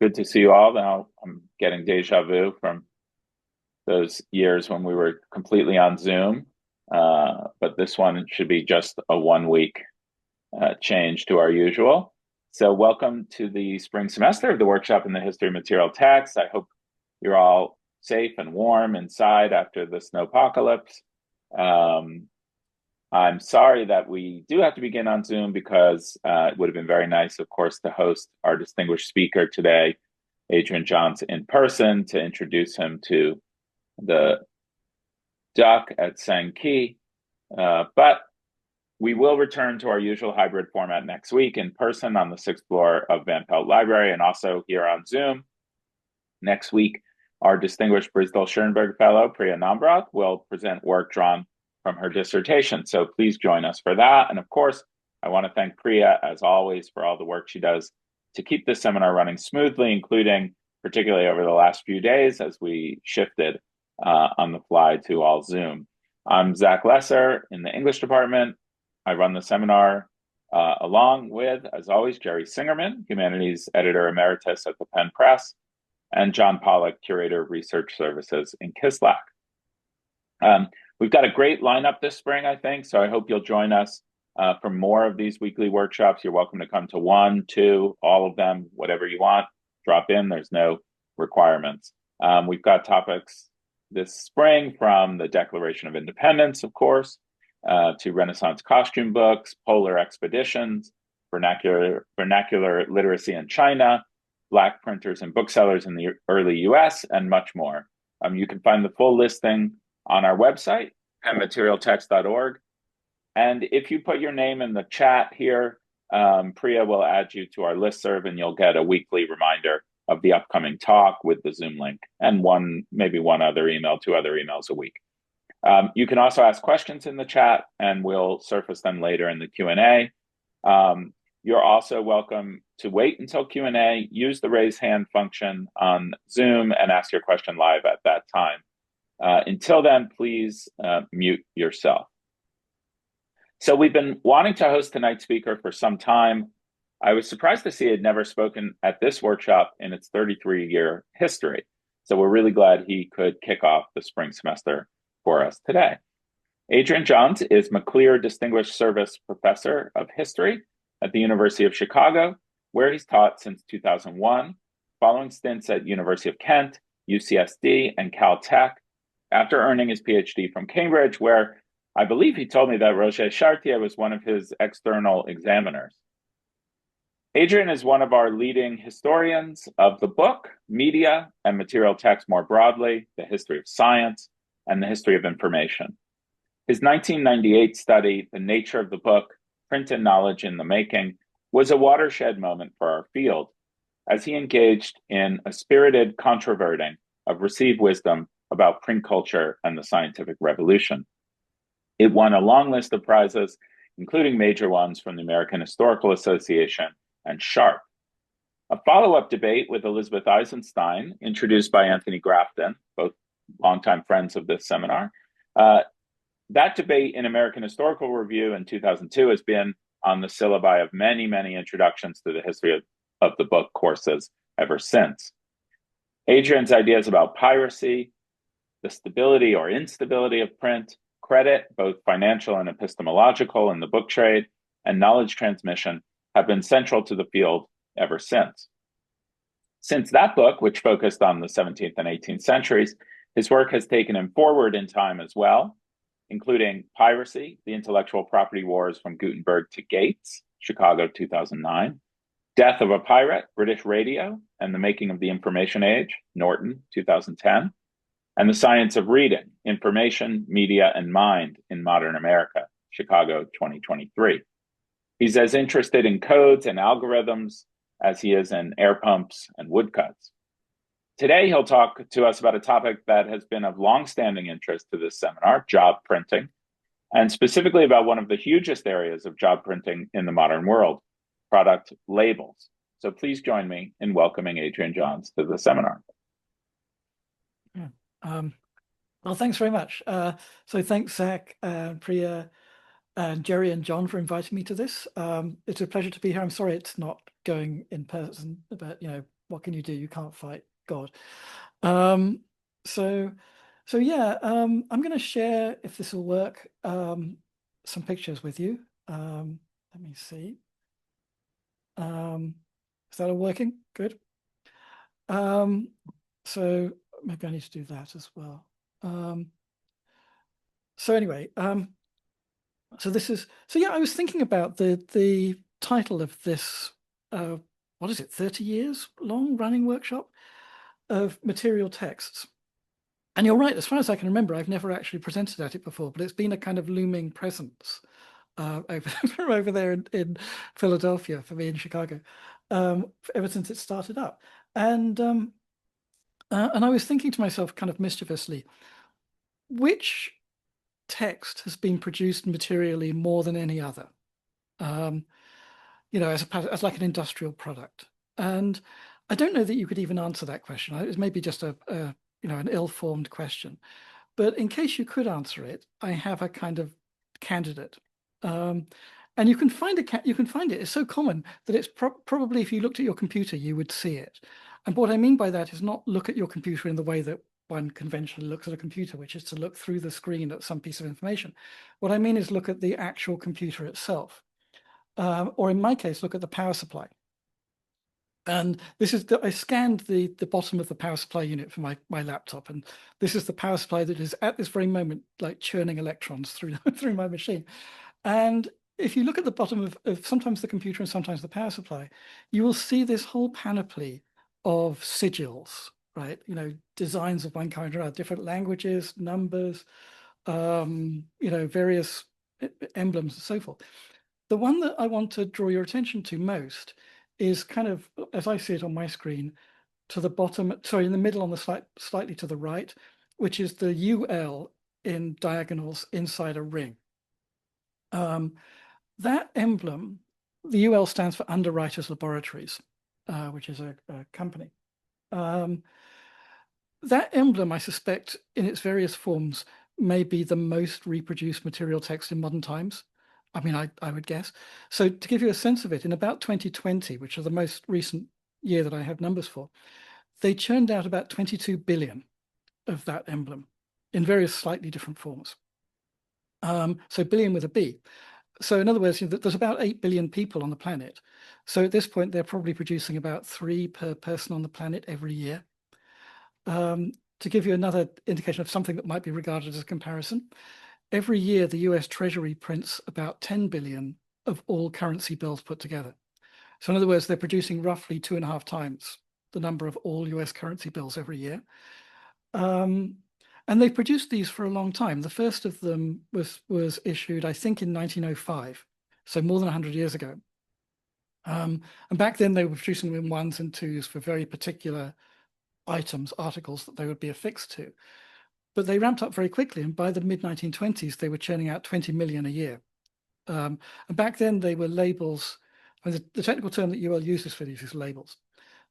Good to see you all. Now I'm getting deja vu from those years when we were completely on Zoom. But this one should be just a 1 week change to our usual. So welcome to the spring semester of the workshop in the history of material text. I hope you're all safe and warm inside after the snowpocalypse. Um, I'm sorry that we do have to begin on Zoom because it would have been very nice, of course, to host our distinguished speaker today, Adrian Johns, in person to introduce him to the duck at Sankey. But we will return to our usual hybrid format next week in person on the sixth floor of Van Pelt Library and also here on Zoom. Next week, our distinguished Brisdell Schoenberg Fellow, Priya Nambrath, will present work drawn from her dissertation. So please join us for that. And of course, I want to thank Priya, as always, for all the work she does to keep this seminar running smoothly, including particularly over the last few days as we shifted on the fly to all Zoom. I'm Zach Lesser in the English department. I run the seminar along with, as always, Jerry Singerman, Humanities Editor Emeritus at the Penn Press, and John Pollack, Curator of Research Services in Kislak. We've got a great lineup this spring, I think, so I hope you'll join us for more of these weekly workshops. You're welcome to come to one, two, all of them, whatever you want. Drop in, there's no requirements. We've got topics this spring from the Declaration of Independence, of course, to Renaissance costume books, polar expeditions, vernacular literacy in China, Black printers and booksellers in the early US, and much more. You can find the full listing on our website, penmaterialtext.org. And if you put your name in the chat here, Priya will add you to our listserv and you'll get a weekly reminder of the upcoming talk with the Zoom link and maybe one other email, 2 other emails a week. You can also ask questions in the chat and we'll surface them later in the Q&A. You're also welcome to wait until Q&A, use the raise hand function on Zoom and ask your question live at that time. Until then, please mute yourself. So we've been wanting to host tonight's speaker for some time. I was surprised to see he had never spoken at this workshop in its 33-year history. So we're really glad he could kick off the spring semester for us today. Adrian Johns is McClear Distinguished Service Professor of History at the University of Chicago, where he's taught since 2001, following stints at University of Kent, UCSD, and Caltech, after earning his PhD from Cambridge, where I believe he told me that Roger Chartier was one of his external examiners. Adrian is one of our leading historians of the book, media, and material text more broadly, the history of science, and the history of information. His 1998 study, The Nature of the Book, Print and Knowledge in the Making, was a watershed moment for our field, as he engaged in a spirited controverting of received wisdom about print culture and the scientific revolution. It won a long list of prizes, including major ones from the American Historical Association and Sharp. A follow-up debate with Elizabeth Eisenstein, introduced by Anthony Grafton, both longtime friends of this seminar. That debate in American Historical Review in 2002 has been on the syllabi of many, many introductions to the history of the book courses ever since. Adrian's ideas about piracy, the stability or instability of print, credit, both financial and epistemological in the book trade, and knowledge transmission have been central to the field ever since. Since that book, which focused on the 17th and 18th centuries, his work has taken him forward in time as well, including Piracy, the Intellectual Property Wars from Gutenberg to Gates, Chicago 2009, Death of a Pirate, British Radio, and the Making of the Information Age, Norton 2010, and The Science of Reading, Information, Media, and Mind in Modern America, Chicago 2023. He's as interested in codes and algorithms as he is in air pumps and woodcuts. Today, he'll talk to us about a topic that has been of longstanding interest to this seminar, job printing, and specifically about one of the hugest areas of job printing in the modern world, product labels. So please join me in welcoming Adrian Johns to the seminar. Well, thanks very much. So thanks, Zach, Priya, and Jerry and John for inviting me to this. It's a pleasure to be here. I'm sorry it's not going in person, but what can you do? You can't fight God. Um, so yeah, I'm going to share, if this will work, some pictures with you. Let me see. Is that all working? Good. So maybe I need to do that as well. So anyway, so yeah, I was thinking about the title of this, what is it, 30 years long running workshop of material texts. And you're right, as far as I can remember, I've never actually presented at it before, but it's been a kind of looming presence over there in Philadelphia for me in Chicago, ever since it started up. And I was thinking to myself, kind of mischievously, which text has been produced materially more than any other? As like an industrial product. And I don't know that you could even answer that question. It may be just an ill-formed question. But in case you could answer it, I have a kind of candidate. And you can find it. It's so common that it's probably, if you looked at your computer, you would see it. And what I mean by that is not look at your computer in the way that one conventionally looks at a computer, which is to look through the screen at some piece of information. What I mean is look at the actual computer itself. Or in my case, look at the power supply. And this is I scanned the bottom of the power supply unit for my laptop, and this is the power supply that is at this very moment like churning electrons through through my machine. And if you look at the bottom of sometimes the computer and sometimes the power supply, you will see this whole panoply of sigils, right? Designs of one kind or another, different languages, numbers, various emblems and so forth. The one that I want to draw your attention to most is kind of, as I see it on my screen, to the bottom, sorry, in the middle on the slightly to the right, which is the UL in diagonals inside a ring. That emblem, the UL stands for Underwriters Laboratories, which is a company. That emblem, I suspect, in its various forms, may be the most reproduced material text in modern times. I mean, I would guess. So to give you a sense of it, in about 2020, which is the most recent year that I have numbers for, they churned out about 22 billion of that emblem in various slightly different forms. So billion with a B. So in other words, there's about 8 billion people on the planet. So at this point, they're probably producing about 3 per person on the planet every year. To give you another indication of something that might be regarded as a comparison, every year, the US Treasury prints about 10 billion of all currency bills put together. So in other words, they're producing roughly 2.5 times the number of all US currency bills every year. And they've produced these for a long time. The first of them was issued, I think, in 1905, so more than 100 years ago. And back then, they were producing them in 1s and 2s for very particular items, articles that they would be affixed to. But they ramped up very quickly, and by the mid-1920s, they were churning out 20 million a year. And back then, they were labels. And the technical term that UL uses for these is labels.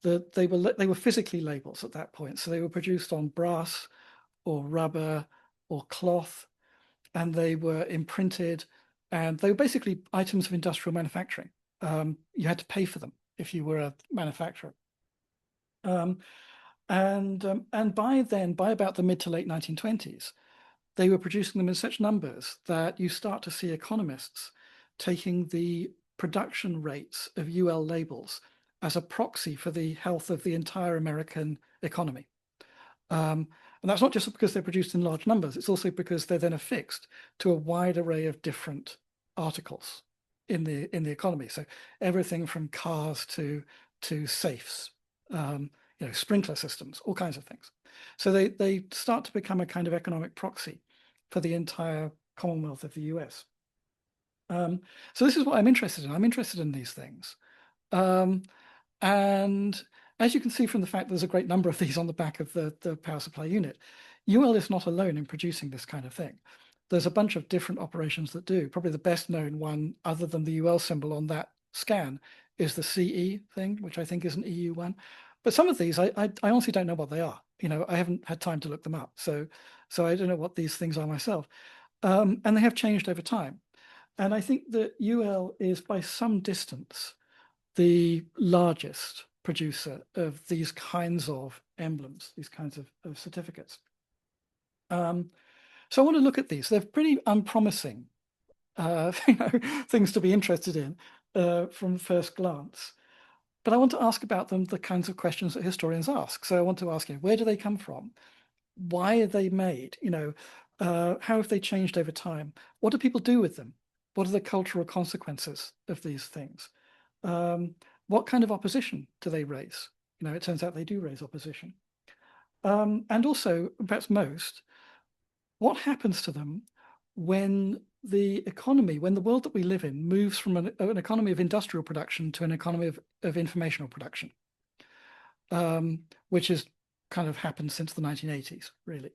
They were physically labels at that point, so they were produced on brass or rubber or cloth, and they were imprinted, and they were basically items of industrial manufacturing. You had to pay for them if you were a manufacturer. And by about the mid to late 1920s, they were producing them in such numbers that you start to see economists taking the production rates of UL labels as a proxy for the health of the entire American economy. And that's not just because they're produced in large numbers, it's also because they're then affixed to a wide array of different articles in the economy. So everything from cars to safes, sprinkler systems, all kinds of things. So they start to become a kind of economic proxy for the entire Commonwealth of the US. So this is what I'm interested in. I'm interested in these things. And as you can see from the fact there's a great number of these on the back of the power supply unit, UL is not alone in producing this kind of thing. There's a bunch of different operations that do. Probably the best known one, other than the UL symbol on that scan, is the CE thing, which I think is an EU one. But some of these, I honestly don't know what they are. I haven't had time to look them up. So I don't know what these things are myself. And they have changed over time. And I think that UL is by some distance the largest producer of these kinds of emblems, these kinds of certificates. So I want to look at these. They're pretty unpromising things to be interested in from first glance. But I want to ask about them the kinds of questions that historians ask. So I want to ask, where do they come from? Why are they made? How have they changed over time? What do people do with them? What are the cultural consequences of these things? What kind of opposition do they raise? It turns out they do raise opposition. And also, perhaps most, what happens to them when the economy, when the world that we live in moves from an economy of industrial production to an economy of informational production, which has kind of happened since the 1980s, really.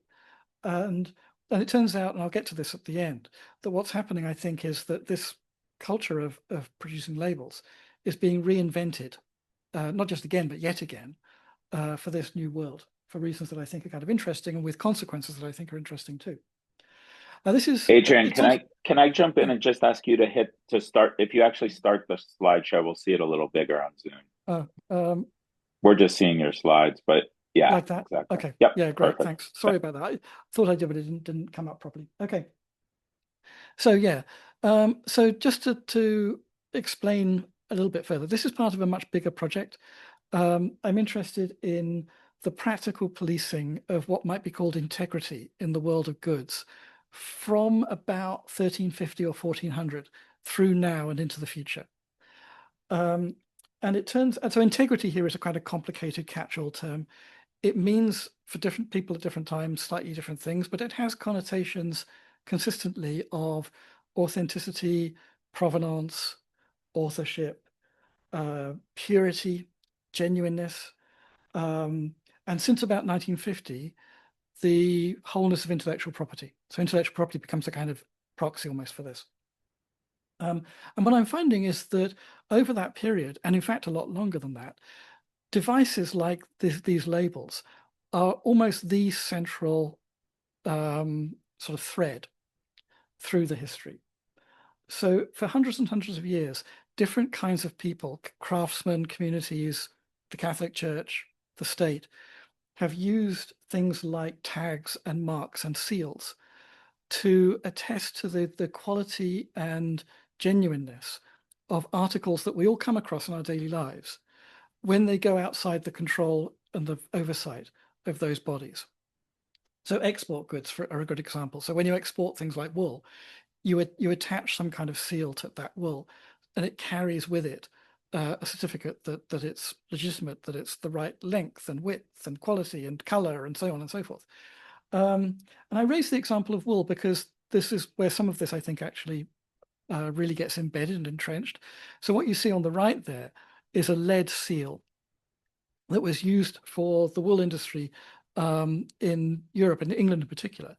And it turns out, and I'll get to this at the end, that what's happening, I think, is that this culture of producing labels is being reinvented, not just again, but yet again, for this new world, for reasons that I think are kind of interesting and with consequences that I think are interesting too. Now, this is Adrian, can I jump in and just ask you to start? If you actually start the slideshow, we'll see it a little bigger on Zoom. We're just seeing your slides, but yeah, like that. Exactly. Okay. Yep. Yeah, great. Perfect. Thanks. Sorry about that. I thought I did, but it didn't come up properly. Okay. So yeah. So just to explain a little bit further, this is part of a much bigger project. I'm interested in the practical policing of what might be called integrity in the world of goods from about 1350 or 1400 through now and into the future. And so integrity here is a kind of complicated catch-all term. It means for different people at different times slightly different things, but it has connotations consistently of authenticity, provenance, authorship, purity, genuineness. And since about 1950, the wholeness of intellectual property. So intellectual property becomes a kind of proxy almost for this. And what I'm finding is that over that period, and in fact a lot longer than that, devices like these labels are almost the central sort of thread through the history. So for hundreds and hundreds of years, different kinds of people, craftsmen, communities, the Catholic Church, the state, have used things like tags and marks and seals to attest to the quality and genuineness of articles that we all come across in our daily lives when they go outside the control and the oversight of those bodies. So export goods are a good example. So when you export things like wool, you attach some kind of seal to that wool, and it carries with it a certificate that it's legitimate, that it's the right length and width and quality and color and so on and so forth. And I raise the example of wool because this is where some of this, I think, actually really gets embedded and entrenched. So what you see on the right there is a lead seal that was used for the wool industry in Europe and England in particular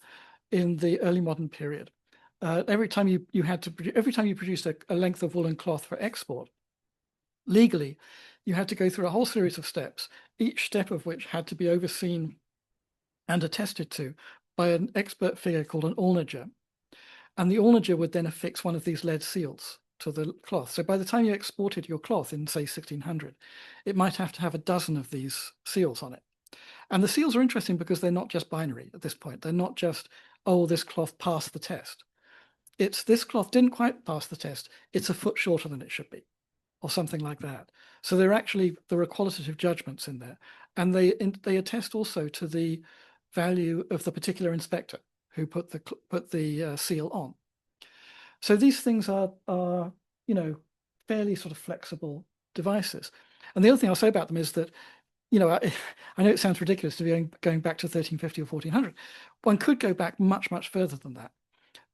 in the early modern period. Every time you produced a length of woolen cloth for export, legally, you had to go through a whole series of steps, each step of which had to be overseen and attested to by an expert figure called an onager. And the onager would then affix one of these lead seals to the cloth. So by the time you exported your cloth in, say, 1600, it might have to have a dozen of these seals on it. And the seals are interesting because they're not just binary at this point. They're not just, oh, this cloth passed the test. It's this cloth didn't quite pass the test. It's a foot shorter than it should be, or something like that. So there are qualitative judgments in there. And they attest also to the value of the particular inspector who put the seal on. So these things are fairly sort of flexible devices. And the other thing I'll say about them is that, I know it sounds ridiculous to be going back to 1350 or 1400. One could go back much, much further than that,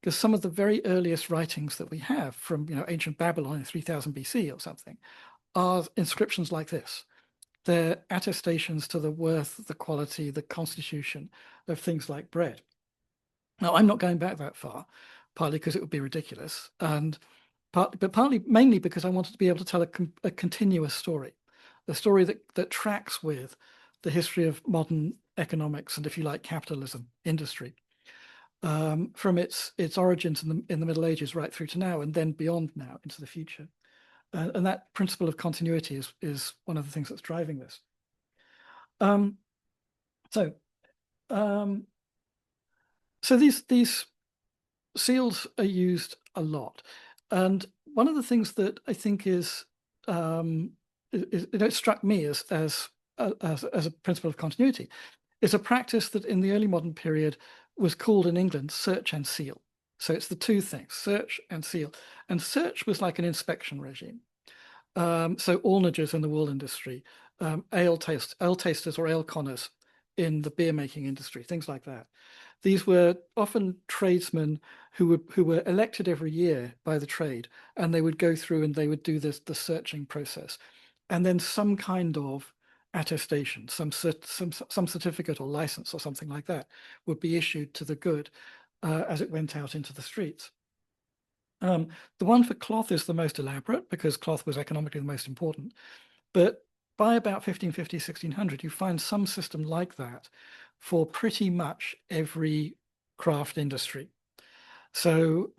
because some of the very earliest writings that we have from ancient Babylon in 3000 BC or something are inscriptions like this. They're attestations to the worth, the quality, the constitution of things like bread. Now, I'm not going back that far, partly because it would be ridiculous, and mainly because I wanted to be able to tell a continuous story, a story that tracks with the history of modern economics and, if you like, capitalism, industry, from its origins in the Middle Ages right through to now, and then beyond now into the future. And that principle of continuity is one of the things that's driving this. Um, so um, so these seals are used a lot, and one of the things that I think it struck me as a principle of continuity is a practice that in the early modern period was called in England search and seal. So it's the two things, search and seal. And search was like an inspection regime. So alnagers in the wool industry, ale tasters or ale conners in the beer making industry, things like that. These were often tradesmen who were elected every year by the trade, and they would go through and they would do the searching process, and then some kind of attestation, some certificate or license or something like that would be issued to the good as it went out into the streets. The one for cloth is the most elaborate because cloth was economically the most important. But by about 1550, 1600, you find some system like that for pretty much every craft industry. So,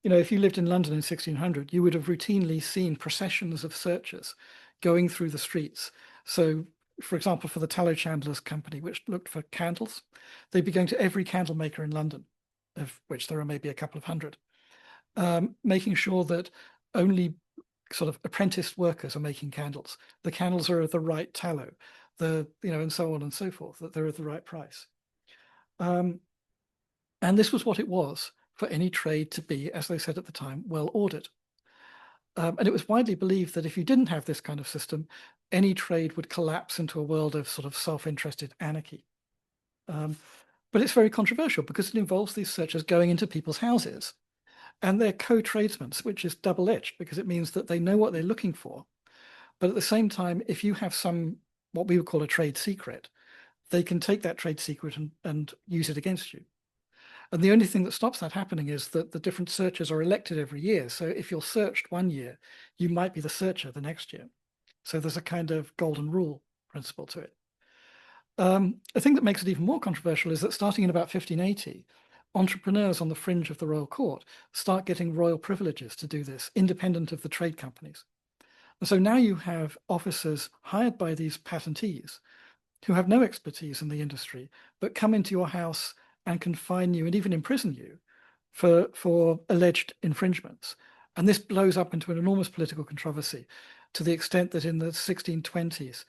if you lived in London in 1600, you would have routinely seen processions of searchers going through the streets. So, for example, for the tallow chandlers company, which looked for candles, they'd be going to every candle maker in London, of which there are maybe a couple of hundred, making sure that only sort of apprenticed workers are making candles. The candles are of the right tallow, and so on and so forth, that they're of the right price. And this was what it was for any trade to be, as they said at the time, well ordered. And it was widely believed that if you didn't have this kind of system, any trade would collapse into a world of sort of self-interested anarchy. But it's very controversial because it involves these searchers going into people's houses, and they're co-tradesmen, which is double-edged because it means that they know what they're looking for. But at the same time, if you have what we would call a trade secret, they can take that trade secret and use it against you. And the only thing that stops that happening is that the different searchers are elected every year. So if you're searched one year, you might be the searcher the next year. So there's a kind of golden rule principle to it. A thing that makes it even more controversial is that starting in about 1580, entrepreneurs on the fringe of the royal court start getting royal privileges to do this, independent of the trade companies. And so now you have officers hired by these patentees who have no expertise in the industry, but come into your house and confine you and even imprison you for alleged infringements. And this blows up into an enormous political controversy to the extent that in the 1620s,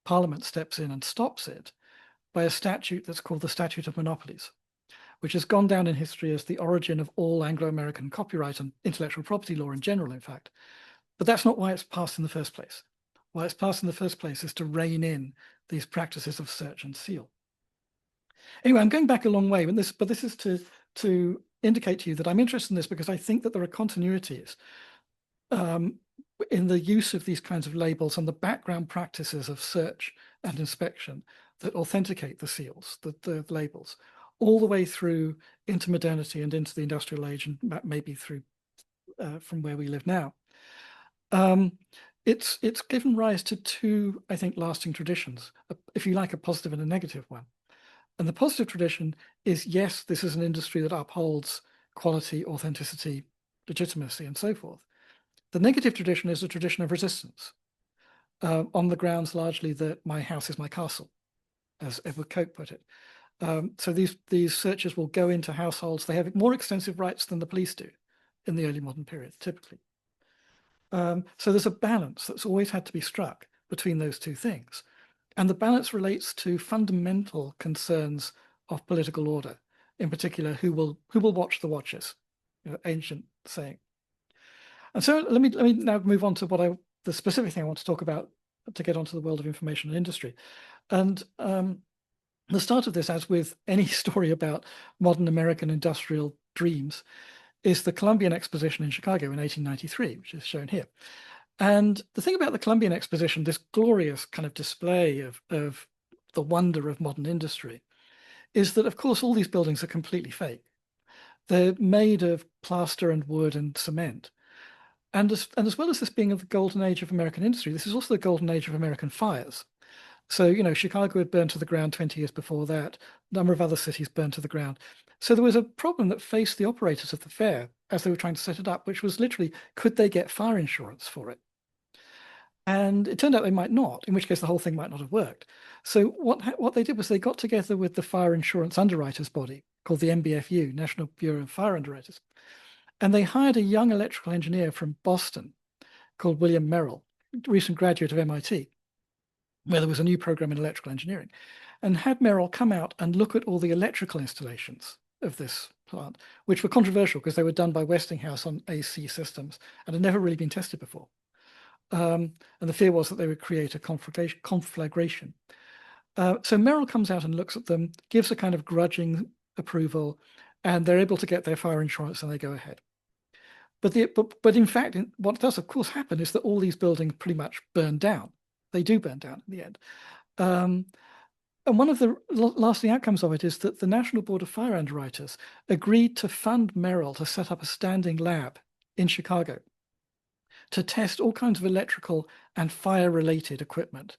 Parliament steps in and stops it by a statute that's called the Statute of Monopolies, which has gone down in history as the origin of all Anglo-American copyright and intellectual property law in general, in fact. But that's not why it's passed in the first place. Why it's passed in the first place is to rein in these practices of search and seal. Anyway, I'm going back a long way, but this is to indicate to you that I'm interested in this because I think that there are continuities in the use of these kinds of labels and the background practices of search and inspection that authenticate the seals, the labels, all the way through into modernity and into the industrial age, and maybe through from where we live now. It's given rise to two, I think, lasting traditions, if you like, a positive and a negative one. And the positive tradition is, yes, this is an industry that upholds quality, authenticity, legitimacy, and so forth. The negative tradition is a tradition of resistance, on the grounds largely that my house is my castle, as Edward Coke put it. So these searchers will go into households. They have more extensive rights than the police do in the early modern period, typically. So there's a balance that's always had to be struck between those two things. And the balance relates to fundamental concerns of political order, in particular, who will watch the watchers, ancient saying. And so let me now move on to the specific thing I want to talk about to get onto the world of information and industry. And the start of this, as with any story about modern American industrial dreams, is the Columbian Exposition in Chicago in 1893, which is shown here. And the thing about the Columbian Exposition, this glorious kind of display of the wonder of modern industry, is that, of course, all these buildings are completely fake. They're made of plaster and wood and cement. And as well as this being of the golden age of American industry, this is also the golden age of American fires. So, you know, Chicago had burned to the ground 20 years before that. A number of other cities burned to the ground. So there was a problem that faced the operators of the fair as they were trying to set it up, which was literally, could they get fire insurance for it? And it turned out they might not, in which case the whole thing might not have worked. So what they did was they got together with the fire insurance underwriters body called the NBFU, National Bureau of Fire Underwriters, and they hired a young electrical engineer from Boston called William Merrill, recent graduate of MIT, where there was a new program in electrical engineering, and had Merrill come out and look at all the electrical installations of this plant, which were controversial because they were done by Westinghouse on AC systems and had never really been tested before. And the fear was that they would create a conflagration. So Merrill comes out and looks at them, gives a kind of grudging approval, and they're able to get their fire insurance and they go ahead. But in fact, what does of course happen is that all these buildings pretty much burn down. They do burn down in the end. And one of the lasting outcomes of it is that the National Board of Fire Underwriters agreed to fund Merrill to set up a standing lab in Chicago to test all kinds of electrical and fire-related equipment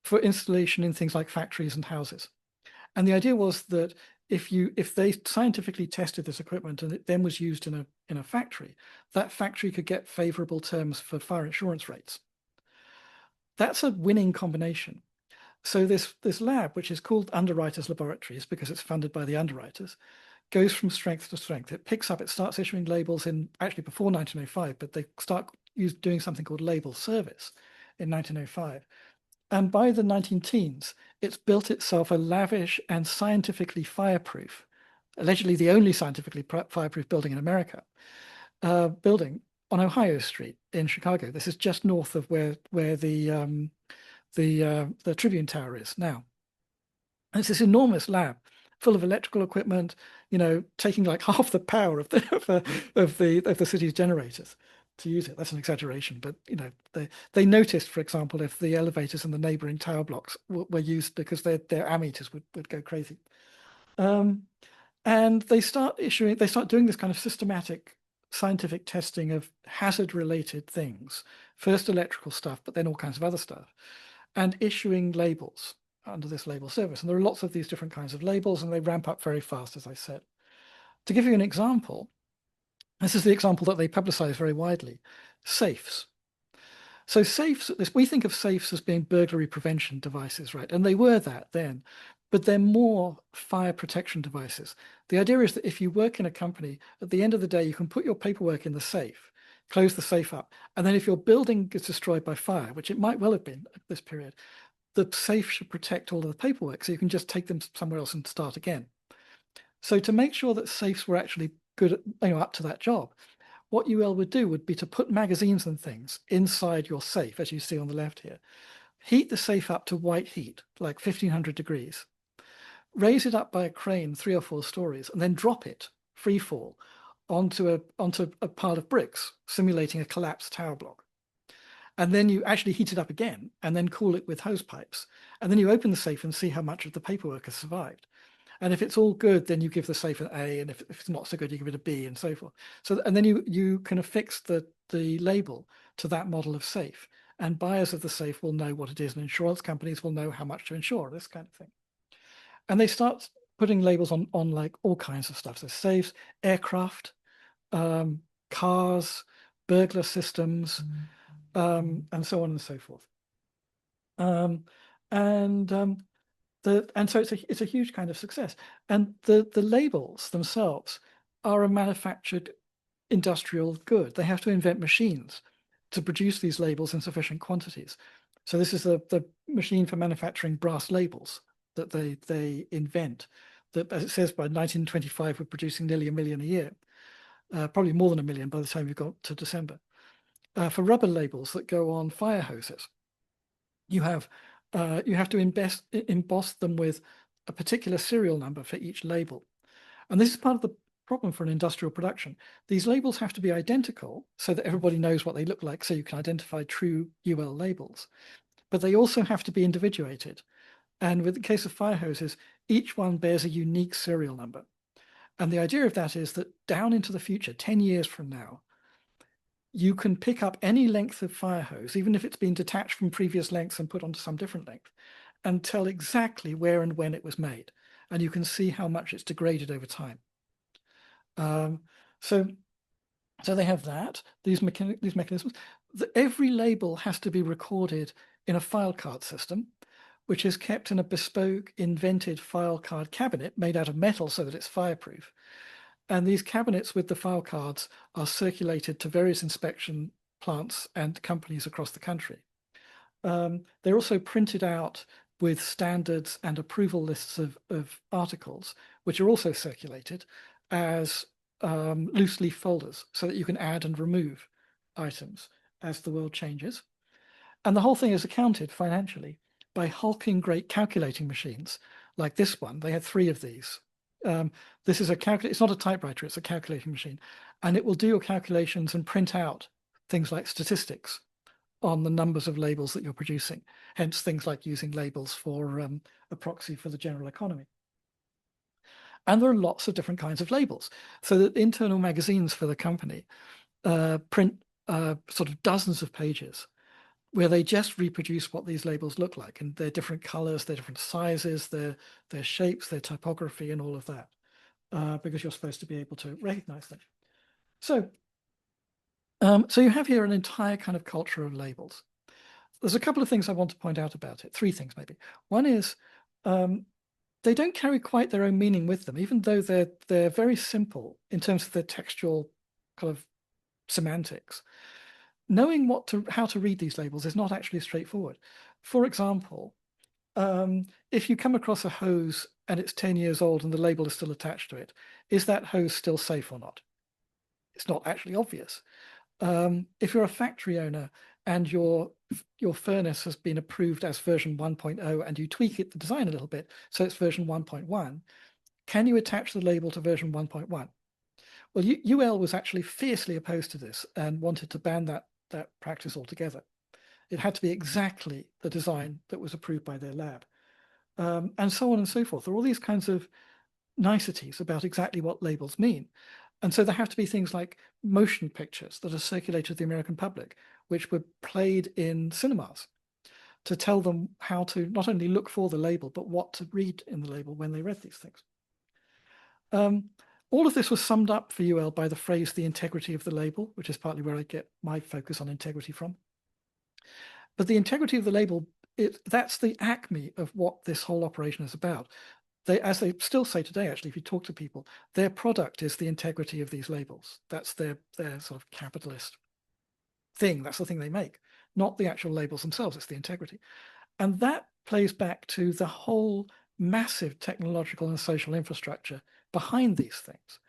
for installation in things like factories and houses. And the idea was that if they scientifically tested this equipment and it then was used in a factory, that factory could get favorable terms for fire insurance rates. That's a winning combination. So this lab, which is called Underwriters Laboratories because it's funded by the underwriters, goes from strength to strength. It starts issuing labels in actually before 1905, but they start doing something called label service in 1905. And by the 19-teens, it's built itself a lavish and scientifically fireproof, allegedly the only scientifically fireproof building in America, building on Ohio Street in Chicago. This is just north of where the Tribune Tower is now. And it's this enormous lab full of electrical equipment, you know, taking like half the power of the city's generators to use it. That's an exaggeration, but you know, they noticed, for example, if the elevators in the neighboring tower blocks were used because their ammeters would go crazy. And they start doing this kind of systematic scientific testing of hazard-related things, first electrical stuff, but then all kinds of other stuff, and issuing labels under this label service. And there are lots of these different kinds of labels, and they ramp up very fast, as I said. To give you an example, this is the example that they publicize very widely, safes. So safes, we think of safes as being burglary prevention devices, right? And they were that then, but they're more fire protection devices. The idea is that if you work in a company, at the end of the day, you can put your paperwork in the safe, close the safe up, and then if your building gets destroyed by fire, which it might well have been at this period, the safe should protect all of the paperwork, so you can just take them somewhere else and start again. So to make sure that safes were actually good, you know, up to that job, what UL would do would be to put magazines and things inside your safe, as you see on the left here, heat the safe up to white heat, like 1500 degrees, raise it up by a crane 3 or 4 stories, and then drop it free fall onto a pile of bricks, simulating a collapsed tower block. And then you actually heat it up again and then cool it with hose pipes. And then you open the safe and see how much of the paperwork has survived. And if it's all good, then you give the safe an A, and if it's not so good, you give it a B, and so forth. So, and then you can affix the label to that model of safe, and buyers of the safe will know what it is, and insurance companies will know how much to insure, this kind of thing. And they start putting labels on like all kinds of stuff. So safes, aircraft, cars, burglar systems, and so on and so forth. And so it's a huge kind of success. And the labels themselves are a manufactured industrial good. They have to invent machines to produce these labels in sufficient quantities. So this is the machine for manufacturing brass labels that they invent. That, as it says, by 1925, we're producing nearly 1 million a year, probably more than 1 million by the time you got to December. For rubber labels that go on fire hoses, you have to emboss them with a particular serial number for each label. And this is part of the problem for an industrial production. These labels have to be identical so that everybody knows what they look like, so you can identify true UL labels. But they also have to be individuated. And with the case of fire hoses, each one bears a unique serial number. And the idea of that is that down into the future, 10 years from now, you can pick up any length of fire hose, even if it's been detached from previous lengths and put onto some different length, and tell exactly where and when it was made. And you can see how much it's degraded over time. Um, so, so they have that, these mechanisms. Every label has to be recorded in a file card system, which is kept in a bespoke, invented file card cabinet made out of metal so that it's fireproof. And these cabinets with the file cards are circulated to various inspection plants and companies across the country. They're also printed out with standards and approval lists of articles, which are also circulated as loose leaf folders so that you can add and remove items as the world changes. And the whole thing is accounted financially by hulking great calculating machines like this one. They had 3 of these. This is it's not a typewriter, it's a calculating machine. And it will do your calculations and print out things like statistics on the numbers of labels that you're producing. Hence things like using labels for a proxy for the general economy. And there are lots of different kinds of labels. So that internal magazines for the company print sort of dozens of pages where they just reproduce what these labels look like, and they're different colors, they're different sizes, their shapes, their typography, and all of that, because you're supposed to be able to recognize them. So, so you have here an entire kind of culture of labels. There's a couple of things I want to point out about it, 3 things maybe. One is they don't carry quite their own meaning with them, even though they're very simple in terms of their textual kind of semantics. Knowing how to read these labels is not actually straightforward. For example, if you come across a hose and it's 10 years old and the label is still attached to it, is that hose still safe or not? It's not actually obvious. If you're a factory owner and your furnace has been approved as version 1.0 and you tweak the design a little bit so it's version 1.1, can you attach the label to version 1.1? Well, UL was actually fiercely opposed to this and wanted to ban that practice altogether. It had to be exactly the design that was approved by their lab, and so on and so forth. There are all these kinds of niceties about exactly what labels mean. And so there have to be things like motion pictures that are circulated to the American public, which were played in cinemas to tell them how to not only look for the label, but what to read in the label when they read these things. All of this was summed up for UL by the phrase, the integrity of the label, which is partly where I get my focus on integrity from. But the integrity of the label, that's the acme of what this whole operation is about. As they still say today, actually, if you talk to people, their product is the integrity of these labels. That's their sort of capitalist thing. That's the thing they make, not the actual labels themselves. It's the integrity. And that plays back to the whole massive technological and social infrastructure behind these things,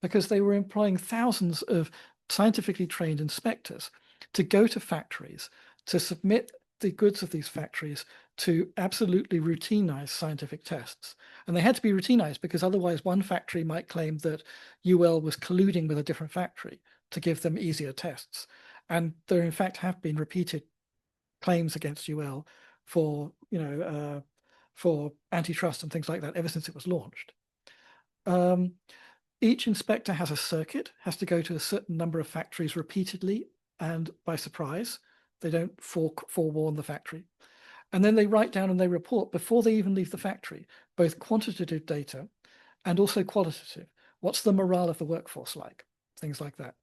because they were employing thousands of scientifically trained inspectors to go to factories to submit the goods of these factories to absolutely routinized scientific tests. And they had to be routinized because otherwise one factory might claim that UL was colluding with a different factory to give them easier tests. And there in fact have been repeated claims against UL for, for antitrust and things like that ever since it was launched. Each inspector has a circuit, has to go to a certain number of factories repeatedly and by surprise. They don't forewarn the factory. And then they write down and they report before they even leave the factory, both quantitative data and also qualitative. What's the morale of the workforce like? Things like that.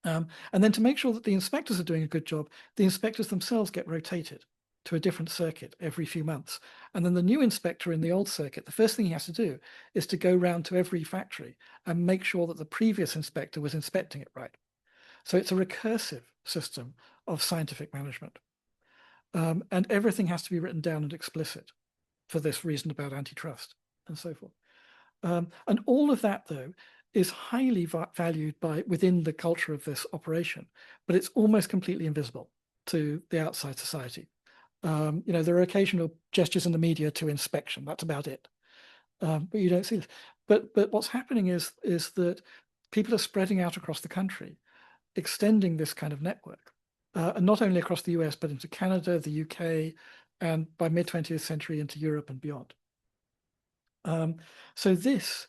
And then to make sure that the inspectors are doing a good job, the inspectors themselves get rotated to a different circuit every few months. And then the new inspector in the old circuit, the first thing he has to do is to go round to every factory and make sure that the previous inspector was inspecting it right. So it's a recursive system of scientific management. And everything has to be written down and explicit for this reason about antitrust and so forth. And all of that, though, is highly valued within the culture of this operation, but it's almost completely invisible to the outside society. There are occasional gestures in the media to inspection. That's about it. But you don't see this. But what's happening is that people are spreading out across the country, extending this kind of network, and not only across the US, but into Canada, the UK, and by mid-20th century into Europe and beyond. So this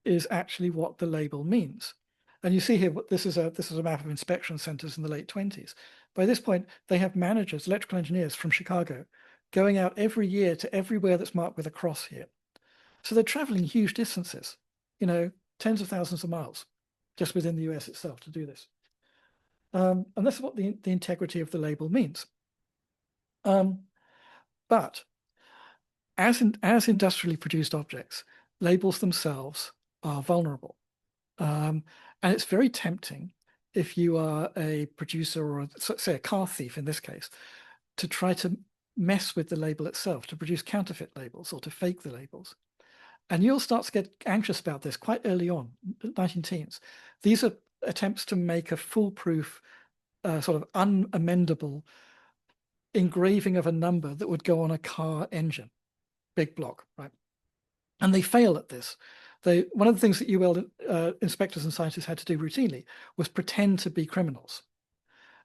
is actually what the label means. And you see here, this is a map of inspection centers in the late 20s. By this point, they have managers, electrical engineers from Chicago, going out every year to everywhere that's marked with a cross here. So they're traveling huge distances, tens of thousands of miles, just within the US itself to do this. And that's what the integrity of the label means. But as industrially produced objects, labels themselves are vulnerable. And it's very tempting if you are a producer or, say, a car thief in this case, to try to mess with the label itself, to produce counterfeit labels or to fake the labels. And you'll start to get anxious about this quite early on, 19 teens. These are attempts to make a foolproof, sort of unamendable engraving of a number that would go on a car engine, big block, right? And they fail at this. One of the things that UL inspectors and scientists had to do routinely was pretend to be criminals.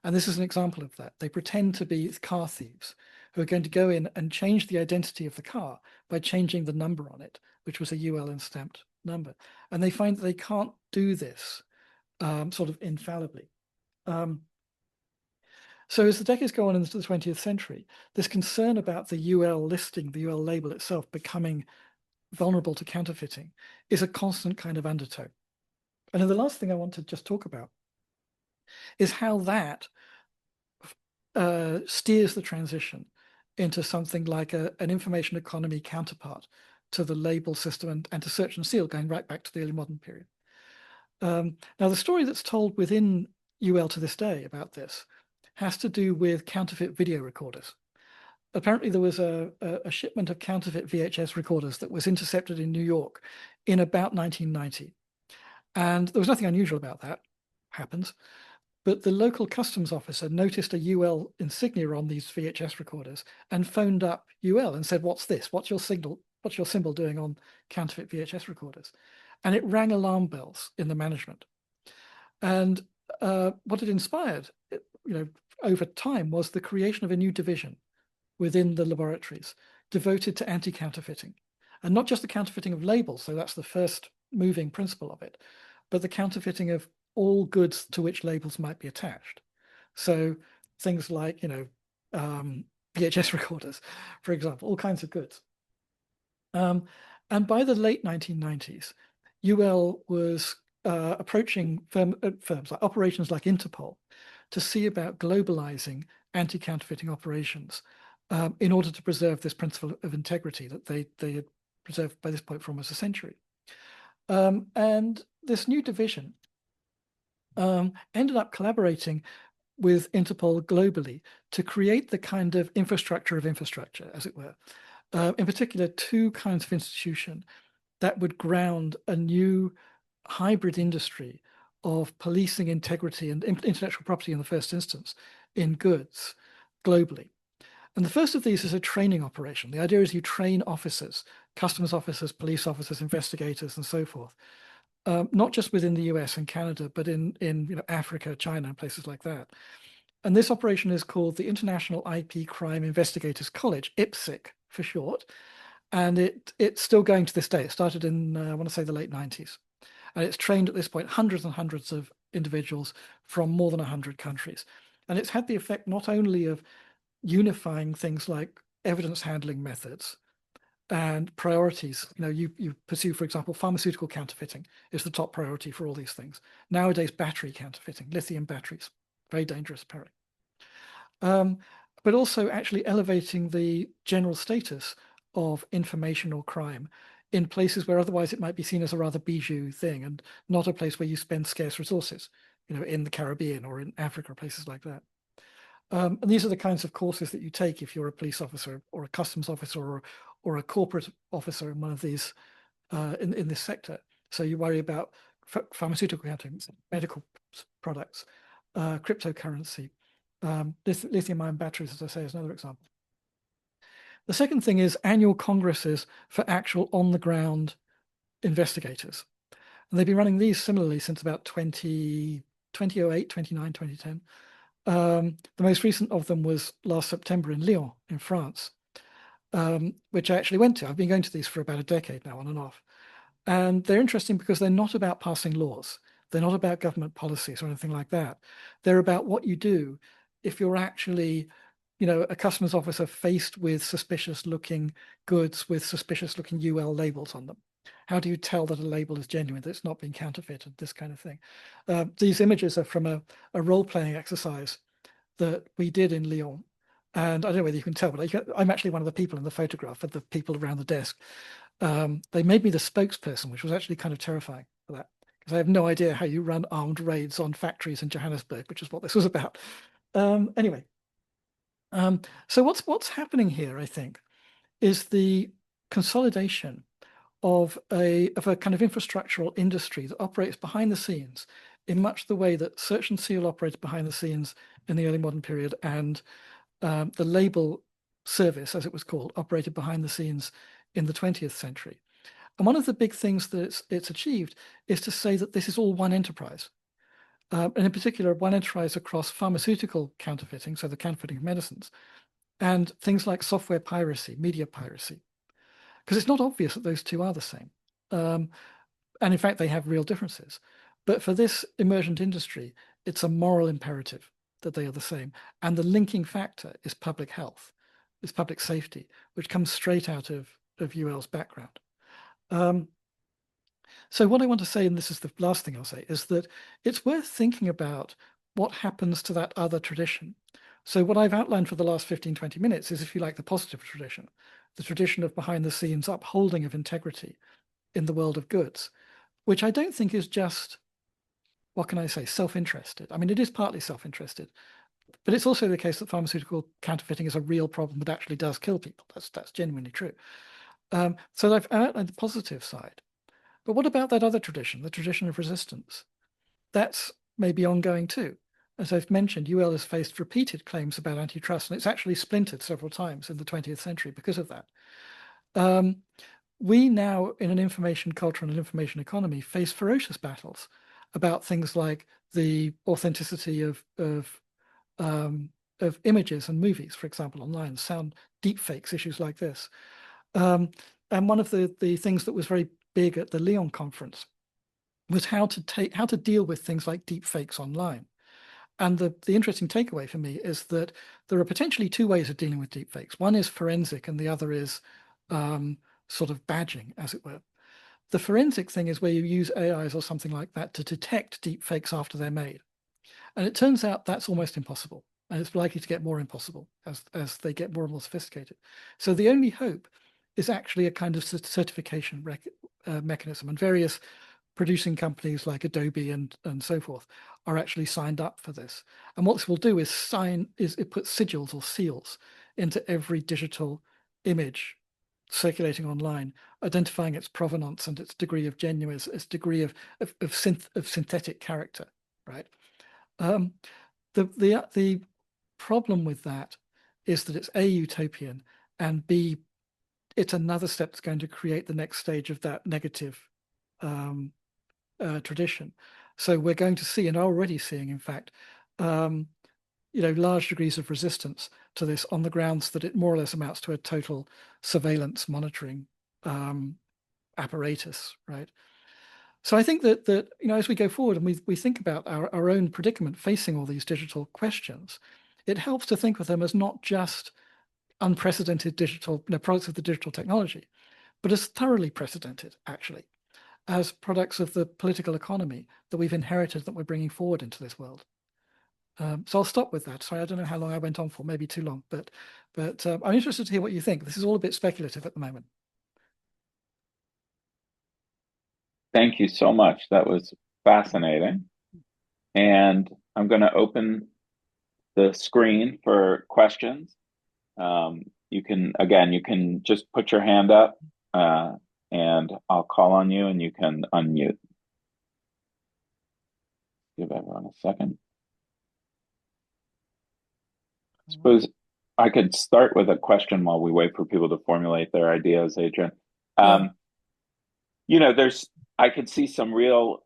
And this is an example of that. They pretend to be car thieves who are going to go in and change the identity of the car by changing the number on it, which was a UL stamped number. And they find that they can't do this sort of infallibly. So as the decades go on into the 20th century, this concern about the UL listing, the UL label itself becoming vulnerable to counterfeiting is a constant kind of undertow. And then the last thing I want to just talk about is how that steers the transition into something like an information economy counterpart to the label system and to search and seal, going right back to the early modern period. Now, the story that's told within UL to this day about this has to do with counterfeit video recorders. Apparently, there was a shipment of counterfeit VHS recorders that was intercepted in New York in about 1990. And there was nothing unusual about that, happens. But the local customs officer noticed a UL insignia on these VHS recorders and phoned up UL and said, "What's this? What's your symbol doing on counterfeit VHS recorders?" And it rang alarm bells in the management. And what it inspired, over time was the creation of a new division within the laboratories devoted to anti-counterfeiting. And not just the counterfeiting of labels, so that's the first moving principle of it, but the counterfeiting of all goods to which labels might be attached. So things like, VHS recorders, for example, all kinds of goods. And by the late 1990s, UL was approaching firms like operations like Interpol to see about globalizing anti-counterfeiting operations in order to preserve this principle of integrity that they had preserved by this point for almost a century. And this new division ended up collaborating with Interpol globally to create the kind of infrastructure, as it were. In particular, two kinds of institution that would ground a new hybrid industry of policing integrity and intellectual property in the first instance in goods globally. And the first of these is a training operation. The idea is you train officers, customs officers, police officers, investigators, and so forth, not just within the US and Canada, but in Africa, China, and places like that. And this operation is called the International IP Crime Investigators College, IPSIC for short. And it's still going to this day. It started in, I want to say, the late 90s. And it's trained at this point hundreds and hundreds of individuals from more than 100 countries. And it's had the effect not only of unifying things like evidence handling methods and priorities. You pursue, for example, pharmaceutical counterfeiting is the top priority for all these things. Nowadays, battery counterfeiting, lithium batteries, very dangerous apparently. But also actually elevating the general status of information or crime in places where otherwise it might be seen as a rather bijou thing and not a place where you spend scarce resources, in the Caribbean or in Africa or places like that. And these are the kinds of courses that you take if you're a police officer or a customs officer or a corporate officer in one of these in this sector. So you worry about pharmaceutical counterfeiting, medical products, cryptocurrency, lithium-ion batteries, as I say, is another example. The second thing is annual congresses for actual on-the-ground investigators. And they've been running these similarly since about 2008, 2009, 2010. The most recent of them was last September in Lyon, in France, which I actually went to. I've been going to these for about a decade now, on and off. And they're interesting because they're not about passing laws. They're not about government policies or anything like that. They're about what you do if you're actually, a customs officer faced with suspicious looking goods with suspicious looking UL labels on them. How do you tell that a label is genuine, that it's not being counterfeited, this kind of thing? These images are from a role-playing exercise that we did in Lyon. And I don't know whether you can tell, but I'm actually one of the people in the photograph of the people around the desk. They made me the spokesperson, which was actually kind of terrifying for that, because I have no idea how you run armed raids on factories in Johannesburg, which is what this was about. Anyway, so what's happening here, I think, is the consolidation of a kind of infrastructural industry that operates behind the scenes in much the way that search and seal operated behind the scenes in the early modern period, and the label service, as it was called, operated behind the scenes in the 20th century. And one of the big things that it's achieved is to say that this is all one enterprise. And in particular, one enterprise across pharmaceutical counterfeiting, so the counterfeiting of medicines, and things like software piracy, media piracy, because it's not obvious that those two are the same. And in fact, they have real differences. But for this emergent industry, it's a moral imperative that they are the same. And the linking factor is public health, is public safety, which comes straight out of UL's background. So what I want to say, and this is the last thing I'll say, is that it's worth thinking about what happens to that other tradition. So what I've outlined for the last 15, 20 minutes is, if you like, the positive tradition, the tradition of behind the scenes upholding of integrity in the world of goods, which I don't think is just, what can I say, self-interested. I mean, it is partly self-interested, but it's also the case that pharmaceutical counterfeiting is a real problem that actually does kill people. That's genuinely true. So I've outlined the positive side. But what about that other tradition, the tradition of resistance? That's maybe ongoing too. As I've mentioned, UL has faced repeated claims about antitrust, and it's actually splintered several times in the 20th century because of that. We now, in an information culture and an information economy, face ferocious battles about things like the authenticity of images and movies, for example, online, sound deepfakes, issues like this. And one of the things that was very big at the Lyon conference was how to deal with things like deepfakes online. And the interesting takeaway for me is that there are potentially two ways of dealing with deepfakes. One is forensic, and the other is sort of badging, as it were. The forensic thing is where you use AIs or something like that to detect deepfakes after they're made. And it turns out that's almost impossible. And it's likely to get more impossible as they get more and more sophisticated. So the only hope is actually a kind of certification mechanism. And various producing companies like Adobe and so forth are actually signed up for this. And what this will do is it puts sigils or seals into every digital image circulating online, identifying its provenance and its degree of genuineness, its degree of synthetic character, right? The problem with that is that it's A, utopian, and B, it's another step that's going to create the next stage of that negative tradition. So we're going to see, and are already seeing, in fact, large degrees of resistance to this on the grounds that it more or less amounts to a total surveillance monitoring apparatus, right? So I think that as we go forward and we think about our own predicament facing all these digital questions, it helps to think of them as not just unprecedented digital products of the digital technology, but as thoroughly precedented, actually, as products of the political economy that we've inherited, that we're bringing forward into this world. So I'll stop with that. Sorry, I don't know how long I went on for, maybe too long, but I'm interested to hear what you think. This is all a bit speculative at the moment. Thank you so much. That was fascinating. And I'm going to open the screen for questions. You can just put your hand up and I'll call on you and you can unmute. Give everyone a second. I suppose I could start with a question while we wait for people to formulate their ideas, Adrian. I could see some real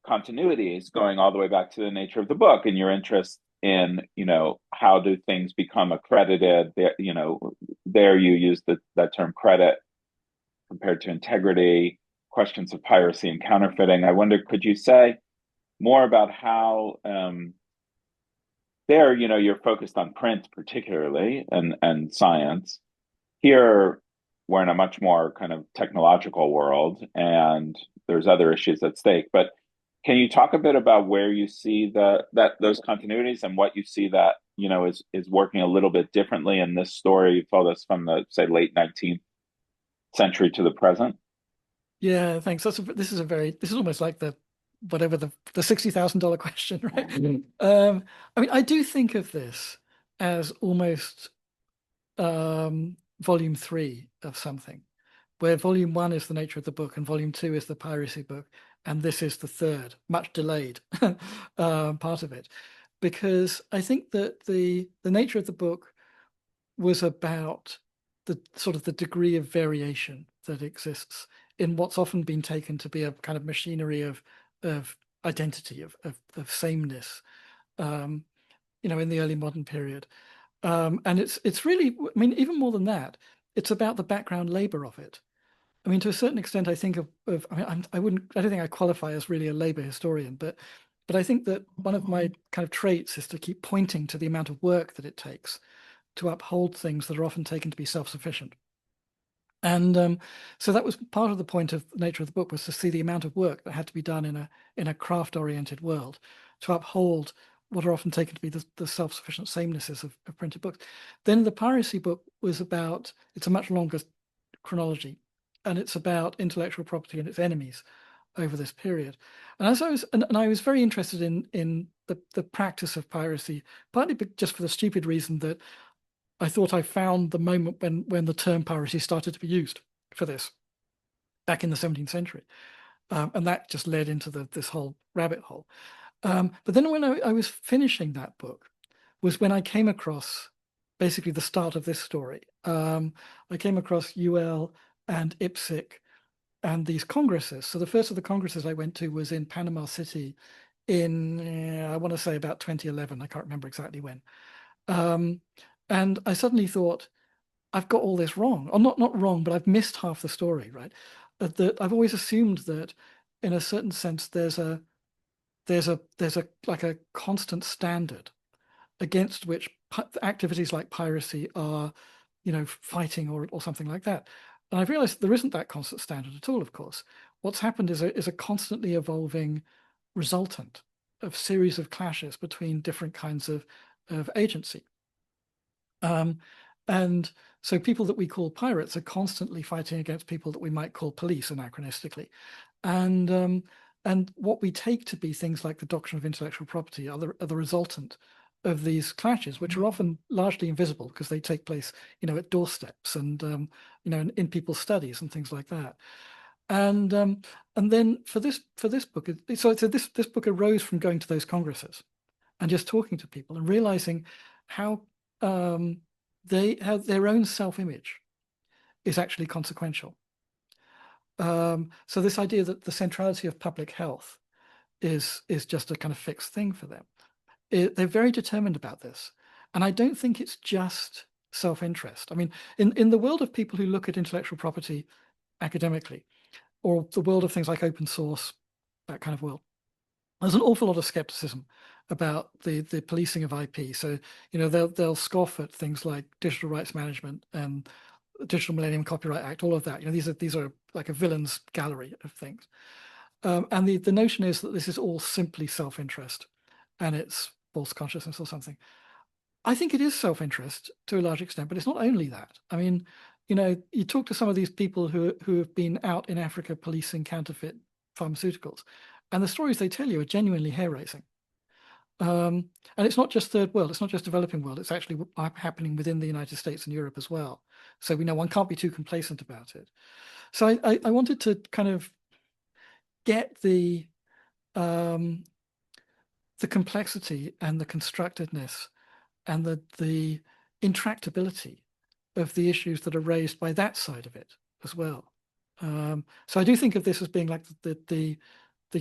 continuities going all the way back to the nature of the book and your interest in, how do things become accredited? There you use that term credit compared to integrity, questions of piracy and counterfeiting. I wonder, could you say, more about how there, you're focused on print particularly and science. Here, we're in a much more kind of technological world, and there's other issues at stake. But can you talk a bit about where you see that those continuities and what you see that is working a little bit differently in this story you told us from the, say, late 19th century to the present? Yeah, thanks. This is almost like the whatever the $60,000 question, right? I mean, I do think of this as almost volume three of something, where volume one is the nature of the book and volume two is the piracy book, and this is the third, much delayed part of it, because I think that the nature of the book was about the sort of the degree of variation that exists in what's often been taken to be a kind of machinery of identity, of sameness, um, in the early modern period. And it's really, I mean, even more than that, it's about the background labor of it. I mean, to a certain extent, I think I mean, I don't think I qualify as really a labor historian, but I think that one of my kind of traits is to keep pointing to the amount of work that it takes to uphold things that are often taken to be self-sufficient. And so that was part of the point of the nature of the book, was to see the amount of work that had to be done in a craft-oriented world to uphold what are often taken to be the self-sufficient samenesses of printed books. Then the piracy book was about, it's a much longer chronology, and it's about intellectual property and its enemies over this period. And as I was very interested in the practice of piracy, partly just for the stupid reason that I thought I found the moment when the term piracy started to be used for this back in the 17th century. And that just led into this whole rabbit hole. But then when I was finishing that book was when I came across basically the start of this story. I came across UL and IPSC and these congresses. So the first of the congresses I went to was in Panama City in, I want to say about 2011. I can't remember exactly when. Um, and I suddenly thought, I've got all this wrong, or not wrong, but I've missed half the story, right? That I've always assumed that, in a certain sense, there's a like a constant standard against which activities like piracy are, fighting or something like that. And I've realized there isn't that constant standard at all. Of course, what's happened is a constantly evolving resultant of series of clashes between different kinds of agency. Um, and so people that we call pirates are constantly fighting against people that we might call police anachronistically. And what we take to be things like the doctrine of intellectual property are the resultant of these clashes, which are often largely invisible because they take place, at doorsteps and in people's studies and things like that. And then for this book, so this book arose from going to those congresses and just talking to people and realizing how they have their own self-image is actually consequential. So this idea that the centrality of public health is just a kind of fixed thing for them. They're very determined about this. And I don't think it's just self-interest. I mean, in the world of people who look at intellectual property academically, or the world of things like open source, that kind of world, there's an awful lot of skepticism about the policing of IP. So, they'll scoff at things like digital rights management and Digital Millennium Copyright Act, all of that. These are like a villain's gallery of things. And the notion is that this is all simply self-interest and it's false consciousness or something. I think it is self-interest to a large extent, but it's not only that. I mean, you talk to some of these people who have been out in Africa policing counterfeit pharmaceuticals, and the stories they tell you are genuinely hair-raising. And it's not just third world, it's not just developing world, it's actually happening within the United States and Europe as well. So we know one can't be too complacent about it. So I wanted to kind of get the complexity and the constructedness and the intractability of the issues that are raised by that side of it as well. So I do think of this as being like the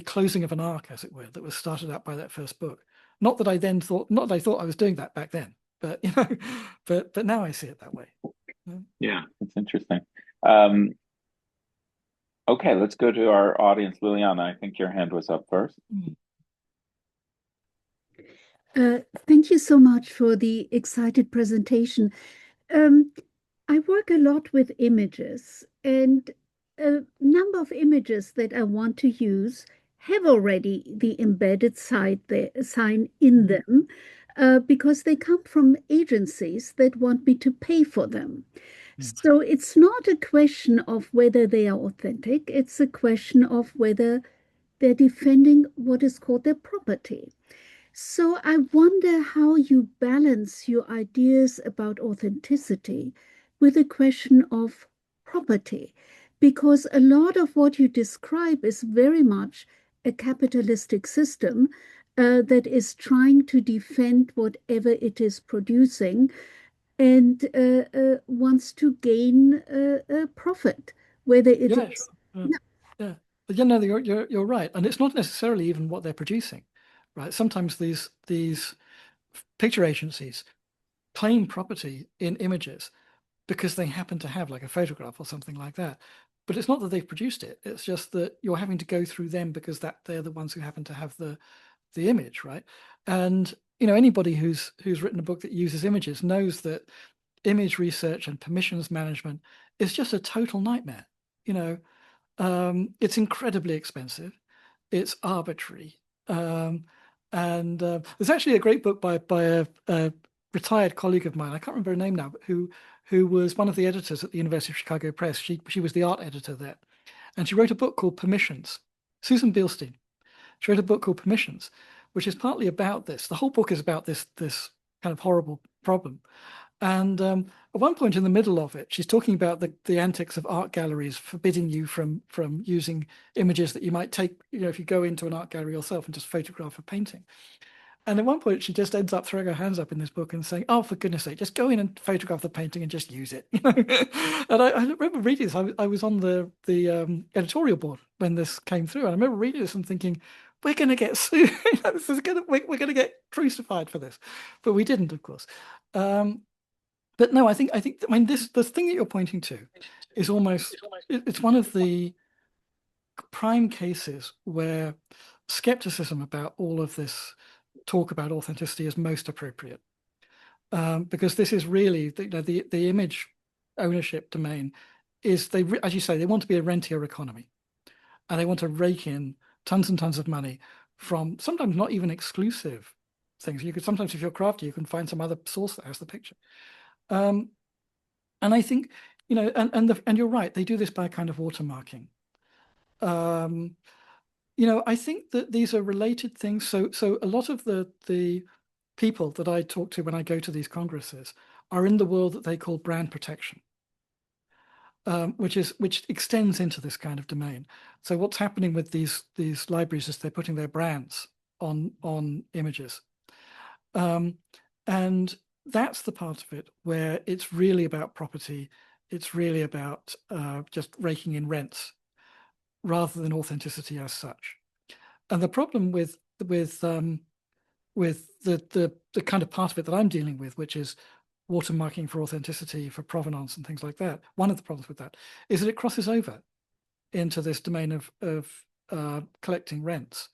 closing of an arc, as it were, that was started out by that first book. Not that I thought I was doing that back then, but but now I see it that way. Yeah, that's interesting. Um, okay, let's go to our audience. Liliana, I think your hand was up first. Thank you so much for the excited presentation. Um, I work a lot with images, and a number of images that I want to use have already the embedded sign in Mhm. them because they come from agencies that want me to pay for them. Mm. So it's not a question of whether they are authentic, it's a question of whether they're defending what is called their property. So I wonder how you balance your ideas about authenticity with the question of property, because a lot of what you describe is very much a capitalistic system that is trying to defend whatever it is producing and wants to gain a profit, whether it Yeah, is. sure. Yeah. Yeah, Yeah. But yeah, no, you're right. And it's not necessarily even what they're producing, right? Sometimes these picture agencies claim property in images because they happen to have like a photograph or something like that. But it's not that they've produced it. It's just that you're having to go through them because that they're the ones who happen to have the image, right? And anybody who's written a book that uses images knows that image research and permissions management is just a total nightmare. You know, it's incredibly expensive. It's arbitrary. And there's actually a great book by a retired colleague of mine. I can't remember her name now, but who was one of the editors at the University of Chicago Press. She was the art editor there, and she wrote a book called Permissions. Susan Bielstein. She wrote a book called Permissions, which is partly about this. The whole book is about this kind of horrible problem. And at one point in the middle of it, she's talking about the antics of art galleries forbidding you from using images that you might take, if you go into an art gallery yourself and just photograph a painting. And at one point, she just ends up throwing her hands up in this book and saying, "Oh, for goodness sake, just go in and photograph the painting and just use it." And I remember reading this. I was on the editorial board when this came through, and I remember reading this and thinking, "We're going to get sued. This is we're going to get crucified for this," but we didn't, of course. But no, I mean the thing that you're pointing to is almost it's one of the prime cases where skepticism about all of this talk about authenticity is most appropriate, because this is really the image ownership domain is as you say, they want to be a rentier economy, and they want to rake in tons and tons of money from sometimes not even exclusive things. You could sometimes, if you're crafty, you can find some other source that has the picture. Um, and I think, and you're right, they do this by kind of watermarking. Um, I think that these are related things. So a lot of the people that I talk to when I go to these congresses are in the world that they call brand protection, which extends into this kind of domain. So what's happening with these libraries is they're putting their brands on images, um, and that's the part of it where it's really about property. It's really about just raking in rents rather than authenticity as such. And the problem with the kind of part of it that I'm dealing with, which is watermarking for authenticity, for provenance, and things like that. One of the problems with that is that it crosses over into this domain of collecting rents,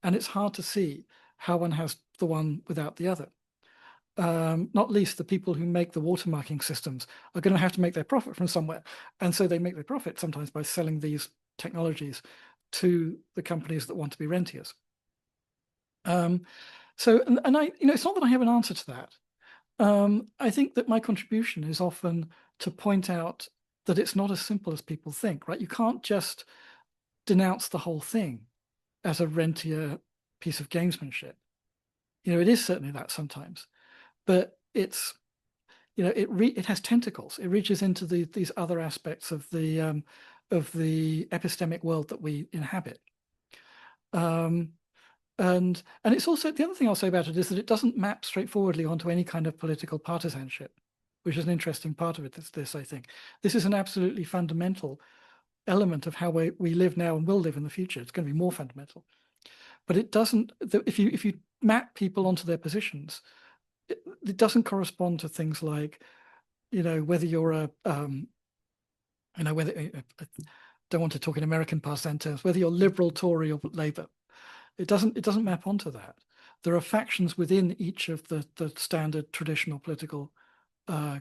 and it's hard to see how one has the one without the other. Not least the people who make the watermarking systems are going to have to make their profit from somewhere, and so they make their profit sometimes by selling these technologies to the companies that want to be rentiers. Um, and I, it's not that I have an answer to that. I think that my contribution is often to point out that it's not as simple as people think, right? You can't just denounce the whole thing as a rentier piece of gamesmanship. It is certainly that sometimes, but it's, it has tentacles. It reaches into these other aspects of the epistemic world that we inhabit. Um, and it's also, the other thing I'll say about it is that it doesn't map straightforwardly onto any kind of political partisanship, which is an interesting part of it. This, I think, this is an absolutely fundamental element of how we live now and will live in the future. It's going to be more fundamental, but it doesn't. If you map people onto their positions, it doesn't correspond to things like, whether you're whether I don't want to talk in American past terms, whether you're liberal, Tory, or Labour. It doesn't map onto that. there are factions within each of the standard traditional political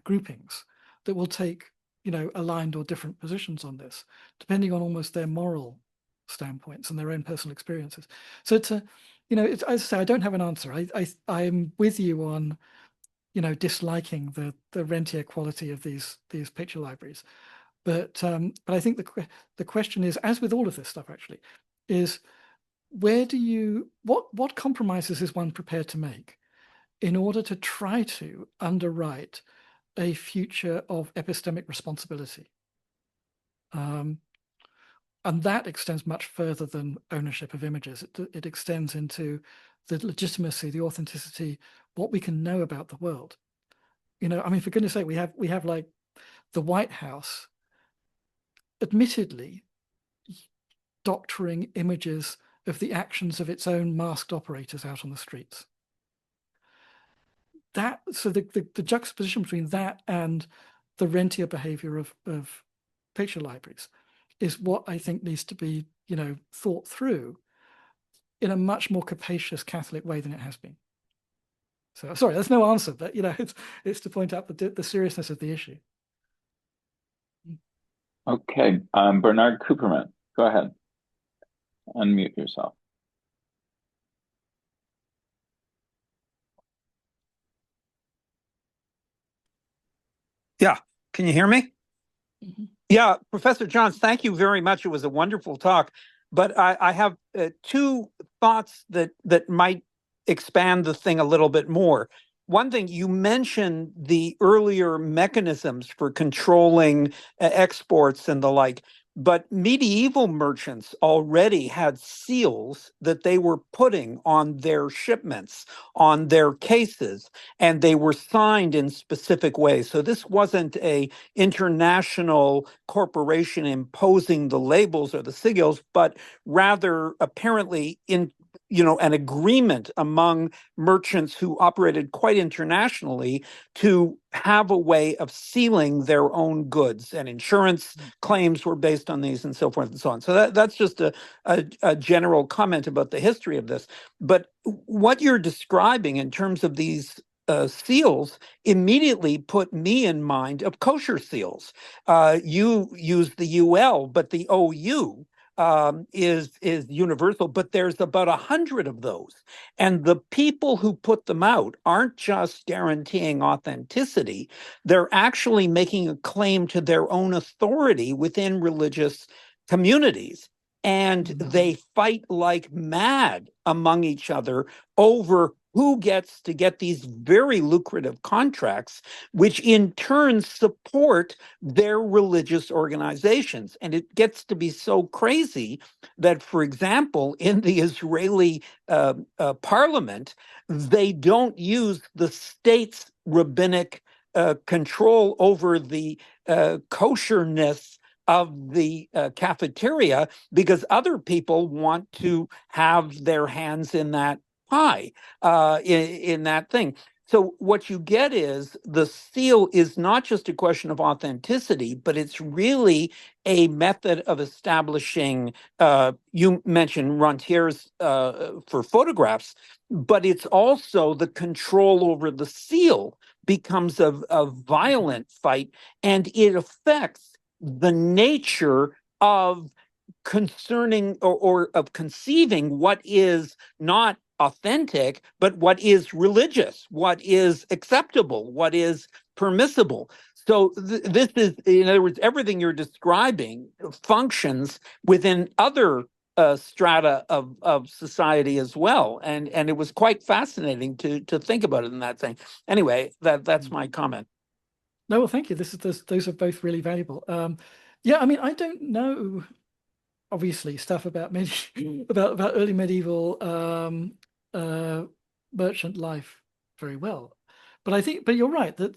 groupings that will take, aligned or different positions on this, depending on almost their moral standpoints and their own personal experiences. So it's as I say, I don't have an answer. I'm with you on, disliking the rentier quality of these picture libraries, but I think the question is, as with all of this stuff actually, is what compromises is one prepared to make in order to try to underwrite a future of epistemic responsibility? And that extends much further than ownership of images. It extends into the legitimacy, the authenticity, what we can know about the world. For goodness sake, we have like the White House admittedly doctoring images of the actions of its own masked operators out on the streets. So the juxtaposition between that and the rentier behavior of picture libraries is what I think needs to be, thought through in a much more capacious Catholic way than it has been. So sorry, there's no answer, but it's to point out the seriousness of the issue. Okay, Bernard Cooperman, go ahead. Unmute yourself. Yeah, can you hear me? Mm-hmm. Yeah, Professor Johns, thank you very much. It was a wonderful talk, but I have two thoughts that might expand the thing a little bit more. One thing, you mentioned the earlier mechanisms for controlling exports and the like, but medieval merchants already had seals that they were putting on their shipments, on their cases, and they were signed in specific ways. So this wasn't a international corporation imposing the labels or the sigils, but rather apparently in an agreement among merchants who operated quite internationally to have a way of sealing their own goods, and insurance claims were based on these and so forth and so on. So that's just a general comment about the history of this. But what you're describing in terms of these seals immediately put me in mind of kosher seals. You use the UL, but the OU is universal, but there's about 100 of those. And the people who put them out aren't just guaranteeing authenticity, they're actually making a claim to their own authority within religious communities. And they fight like mad among each other over who gets to get these very lucrative contracts, which in turn support their religious organizations. And it gets to be so crazy that, for example, in the Israeli parliament, they don't use the state's rabbinic control over the kosherness of the cafeteria, because other people want to have their hands in that pie, in that thing. So what you get is the seal is not just a question of authenticity, but it's really a method of establishing, you mentioned rentiers for photographs, but it's also the control over the seal becomes a violent fight, and it affects the nature of concerning or of conceiving what is not authentic, but what is religious, what is acceptable, what is permissible. So this is, in other words, everything you're describing functions within other strata of society as well, and it was quite fascinating to think about it in that thing. Anyway, that's my comment. No, well, thank you. Those are both really valuable. Yeah, I don't know, obviously, stuff about about early medieval merchant life very well, but you're right that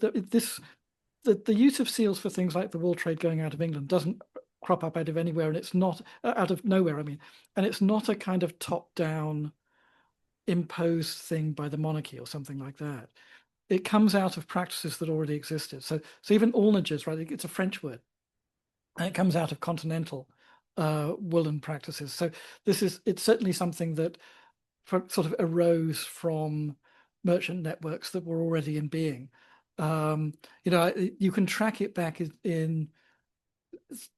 the use of seals for things like the wool trade going out of England doesn't crop up out of anywhere, and it's not out of nowhere. And it's not a kind of top-down imposed thing by the monarchy or something like that. It comes out of practices that already existed. So even alnages, right? It's a French word, and it comes out of continental woolen practices. So it's certainly something that sort of arose from merchant networks that were already in being. You can track it back in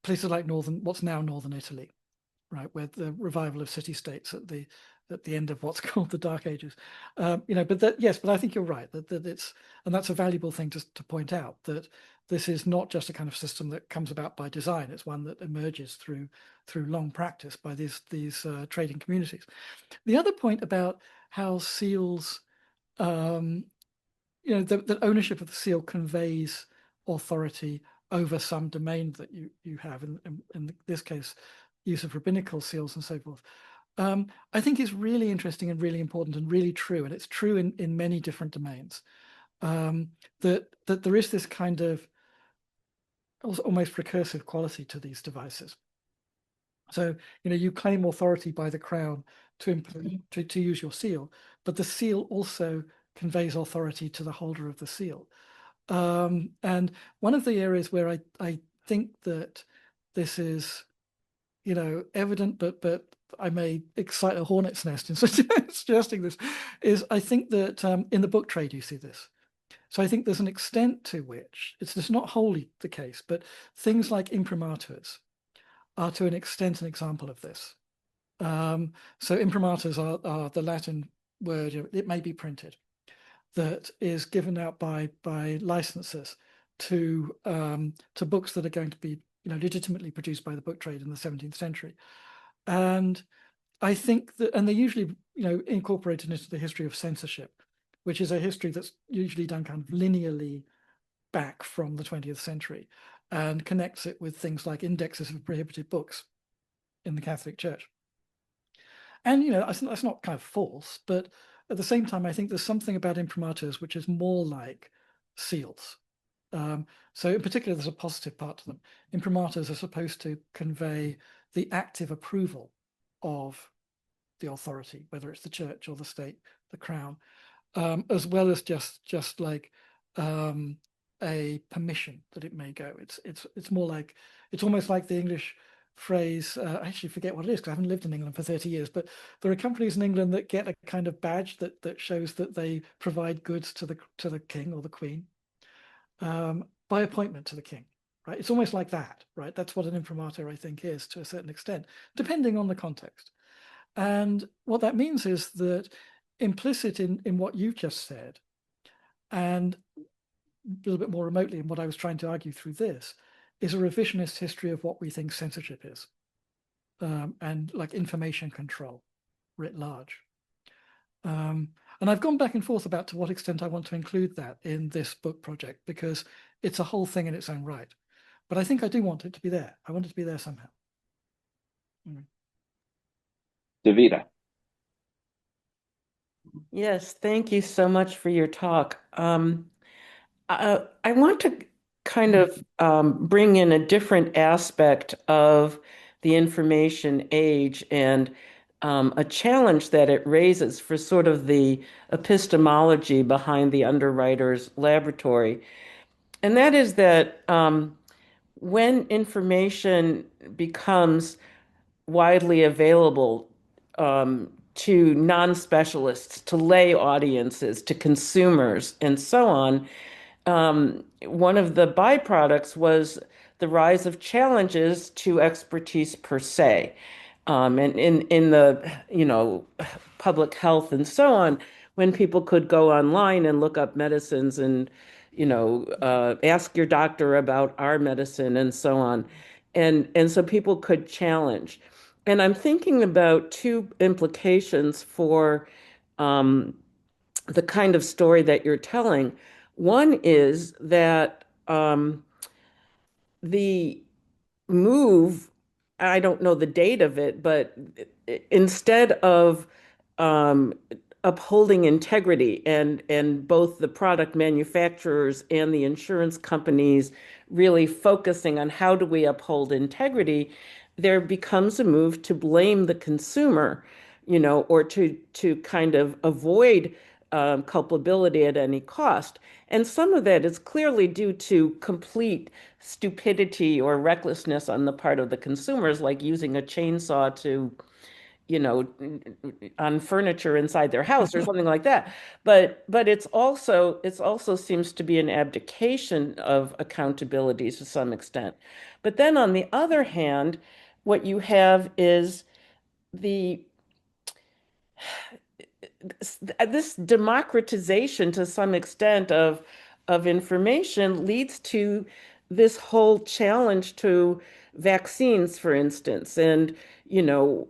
places like what's now northern Italy, right, where the revival of city-states at the end of what's called the Dark Ages. But I think you're right that it's, and that's a valuable thing to point out, that this is not just a kind of system that comes about by design. It's one that emerges through long practice by these trading communities. The other point about how seals, that ownership of the seal conveys authority over some domain that you have, in this case, use of rabbinical seals and so forth. I think is really interesting and really important and really true, and it's true in many different domains. That there is this kind of almost recursive quality to these devices. So you claim authority by the crown to use your seal, but the seal also conveys authority to the holder of the seal. And one of the areas where I think that this is evident, but I may excite a hornet's nest in suggesting this, is I think that in the book trade you see this. So I think there's an extent to which it's not wholly the case, but things like imprimaturs are to an extent an example of this. So imprimaturs are the Latin word, it may be printed, that is given out by licensors to books that are going to be legitimately produced by the book trade in the 17th century. And I think that, and they're usually incorporated into the history of censorship, which is a history that's usually done kind of linearly back from the 20th century and connects it with things like indexes of prohibited books in the Catholic Church. And that's not kind of false, but at the same time, I think there's something about imprimaturs which is more like seals. So in particular, there's a positive part to them. Imprimaturs are supposed to convey the active approval of the authority, whether it's the church or the state, the crown, as well as just like a permission that it may go. It's more like, it's almost like the English phrase, I actually forget what it is because I haven't lived in England for 30 years, but there are companies in England that get a kind of badge that shows that they provide goods to the king or the queen by appointment to the king, right? It's almost like that, right? That's what an imprimatur, I think, is to a certain extent, depending on the context. And what that means is that implicit in what you've just said, and a little bit more remotely in what I was trying to argue through this, is a revisionist history of what we think censorship is, and like information control writ large. And I've gone back and forth about to what extent I want to include that in this book project, because it's a whole thing in its own right. But I think I do want it to be there. I want it to be there somehow. Davida. Yes, thank you so much for your talk. I want to kind of bring in a different aspect of the information age and a challenge that it raises for sort of the epistemology behind the underwriter's laboratory. And that is that when information becomes widely available to non-specialists, to lay audiences, to consumers, and so on, one of the byproducts was the rise of challenges to expertise per se. And in the public health and so on, when people could go online and look up medicines and ask your doctor about our medicine and so on, and so people could challenge. And I'm thinking about two implications for the kind of story that you're telling. One is that the move, I don't know the date of it, but instead of upholding integrity and both the product manufacturers and the insurance companies really focusing on how do we uphold integrity, there becomes a move to blame the consumer, or to kind of avoid culpability at any cost. And some of that is clearly due to complete stupidity or recklessness on the part of the consumers, like using a chainsaw to, you know, on furniture inside their house or something like that. But it's also seems to be an abdication of accountability to some extent. But then on the other hand, what you have is the this democratization to some extent of information leads to this whole challenge to vaccines, for instance, and you know,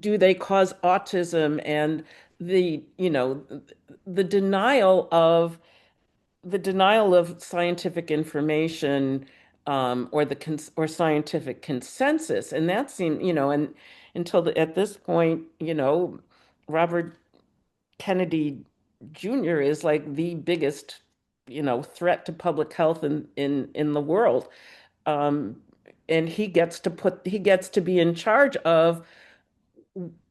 do they cause autism, and the you know the denial of scientific information, or scientific consensus, and that seemed, and at this point, Robert Kennedy Jr. is like the biggest, threat to public health in the world. Um, and he gets to be in charge of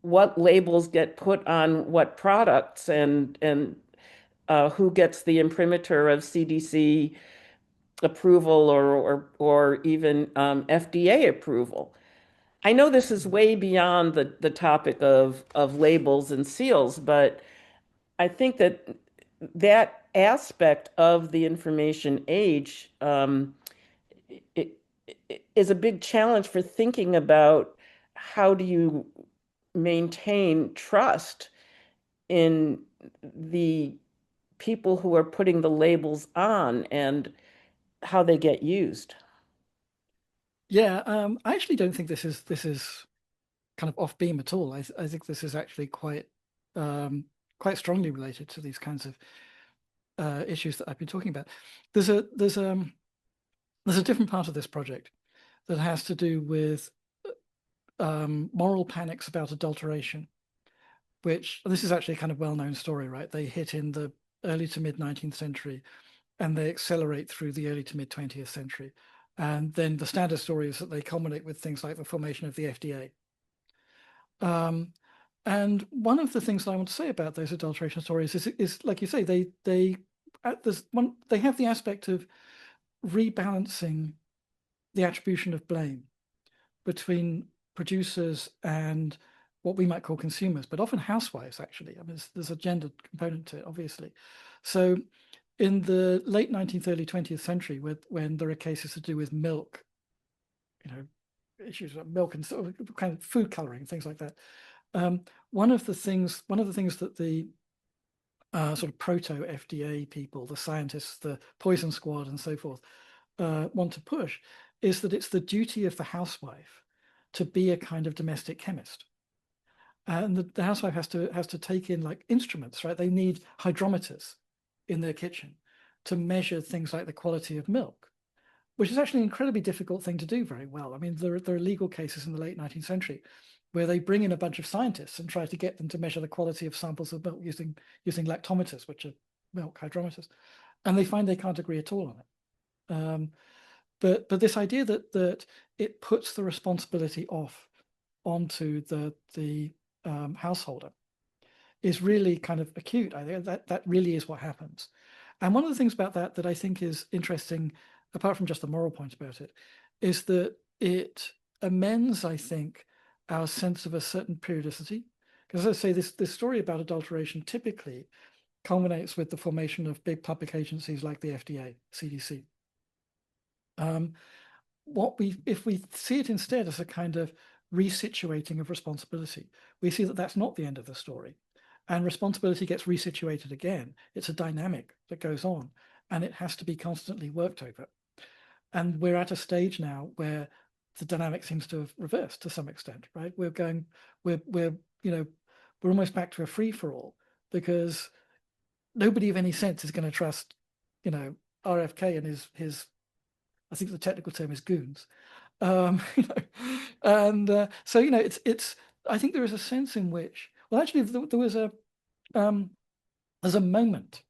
what labels get put on what products, and who gets the imprimatur of CDC approval, or even FDA approval. I know this is way beyond the topic of labels and seals, but I think that that aspect of the information age, it, it is a big challenge for thinking about how do you maintain trust in the people who are putting the labels on and how they get used. Yeah, I actually don't think this is kind of off beam at all. I think this is actually quite strongly related to these kinds of issues that I've been talking about. There's a different part of this project that has to do with moral panics about adulteration, which this is actually a kind of well-known story, right? They hit in the early to mid 19th century, and they accelerate through the early to mid 20th century. And then the standard story is that they culminate with things like the formation of the FDA. And one of the things that I want to say about those adulteration stories is like you say, they have the aspect of rebalancing the attribution of blame between producers and what we might call consumers, but often housewives, actually. I mean, there's a gender component to it, obviously. So in the late 19th, early 20th century, when there are cases to do with milk, issues like milk and sort of kind of food coloring, things like that. One of the things that the sort of proto-FDA people, the scientists, the poison squad and so forth, want to push is that it's the duty of the housewife to be a kind of domestic chemist. And the housewife has to take in like instruments, right? They need hydrometers in their kitchen to measure things like the quality of milk, which is actually an incredibly difficult thing to do very well. I mean, there are legal cases in the late 19th century where they bring in a bunch of scientists and try to get them to measure the quality of samples of milk using lactometers, which are milk hydrometers, and they find they can't agree at all on it. But this idea that it puts the responsibility off onto the householder is really kind of acute. I think that really is what happens. And one of the things about that I think is interesting, apart from just the moral point about it, is that it amends, I think, our sense of a certain periodicity. Because as I say, this story about adulteration typically culminates with the formation of big public agencies like the FDA, CDC. If we see it instead as a kind of resituating of responsibility, we see that that's not the end of the story. And responsibility gets resituated again. It's a dynamic that goes on, and it has to be constantly worked over. And we're at a stage now where the dynamic seems to have reversed to some extent, right? We're almost back to a free-for-all, because nobody of any sense is going to trust, RFK and his I think the technical term is goons. So it's I think there is a sense in which, well, actually there was there's a moment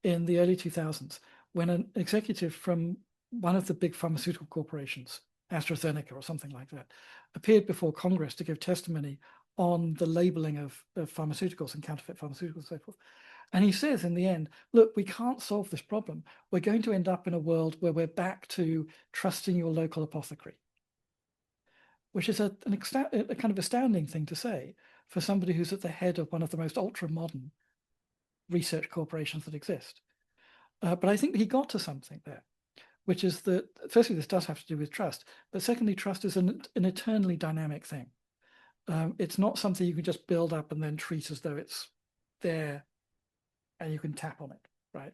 in the early 2000s when an executive from one of the big pharmaceutical corporations, AstraZeneca or something like that, appeared before Congress to give testimony on the labeling of pharmaceuticals and counterfeit pharmaceuticals and so forth. And he says in the end, look, we can't solve this problem. We're going to end up in a world where we're back to trusting your local apothecary. which is a kind of astounding thing to say for somebody who's at the head of one of the most ultra-modern research corporations that exist. But I think he got to something there, which is that, firstly, this does have to do with trust, but secondly, trust is an eternally dynamic thing. It's not something you can just build up and then treat as though it's there and you can tap on it, right?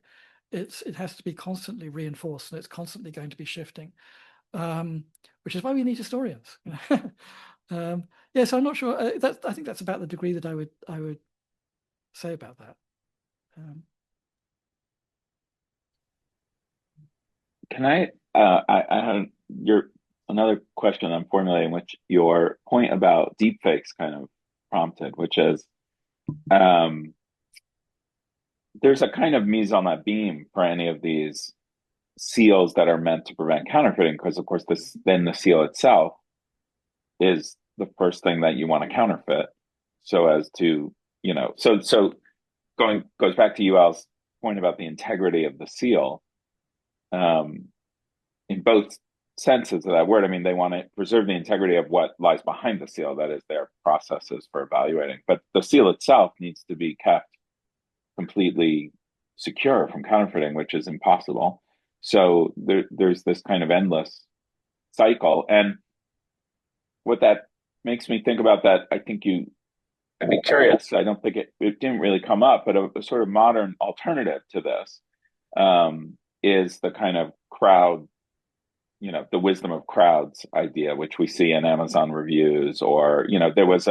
It has to be constantly reinforced, and it's constantly going to be shifting, which is why we need historians. Yeah, so I'm not sure. I think that's about the degree that I would say about that. Can I had another question I'm formulating, which your point about deepfakes kind of prompted, which is there's a kind of mise en abîme for any of these seals that are meant to prevent counterfeiting, because of course then the seal itself is the first thing that you want to counterfeit, so as to, so goes back to UL's point about the integrity of the seal. In both senses of that word, I mean, they want to preserve the integrity of what lies behind the seal, that is their processes for evaluating, but the seal itself needs to be kept completely secure from counterfeiting, which is impossible. So there's this kind of endless cycle. And what that makes me think about, that I'd be curious, I don't think it didn't really come up, but a sort of modern alternative to this is the kind of crowd, the wisdom of crowds idea, which we see in Amazon reviews, or, there was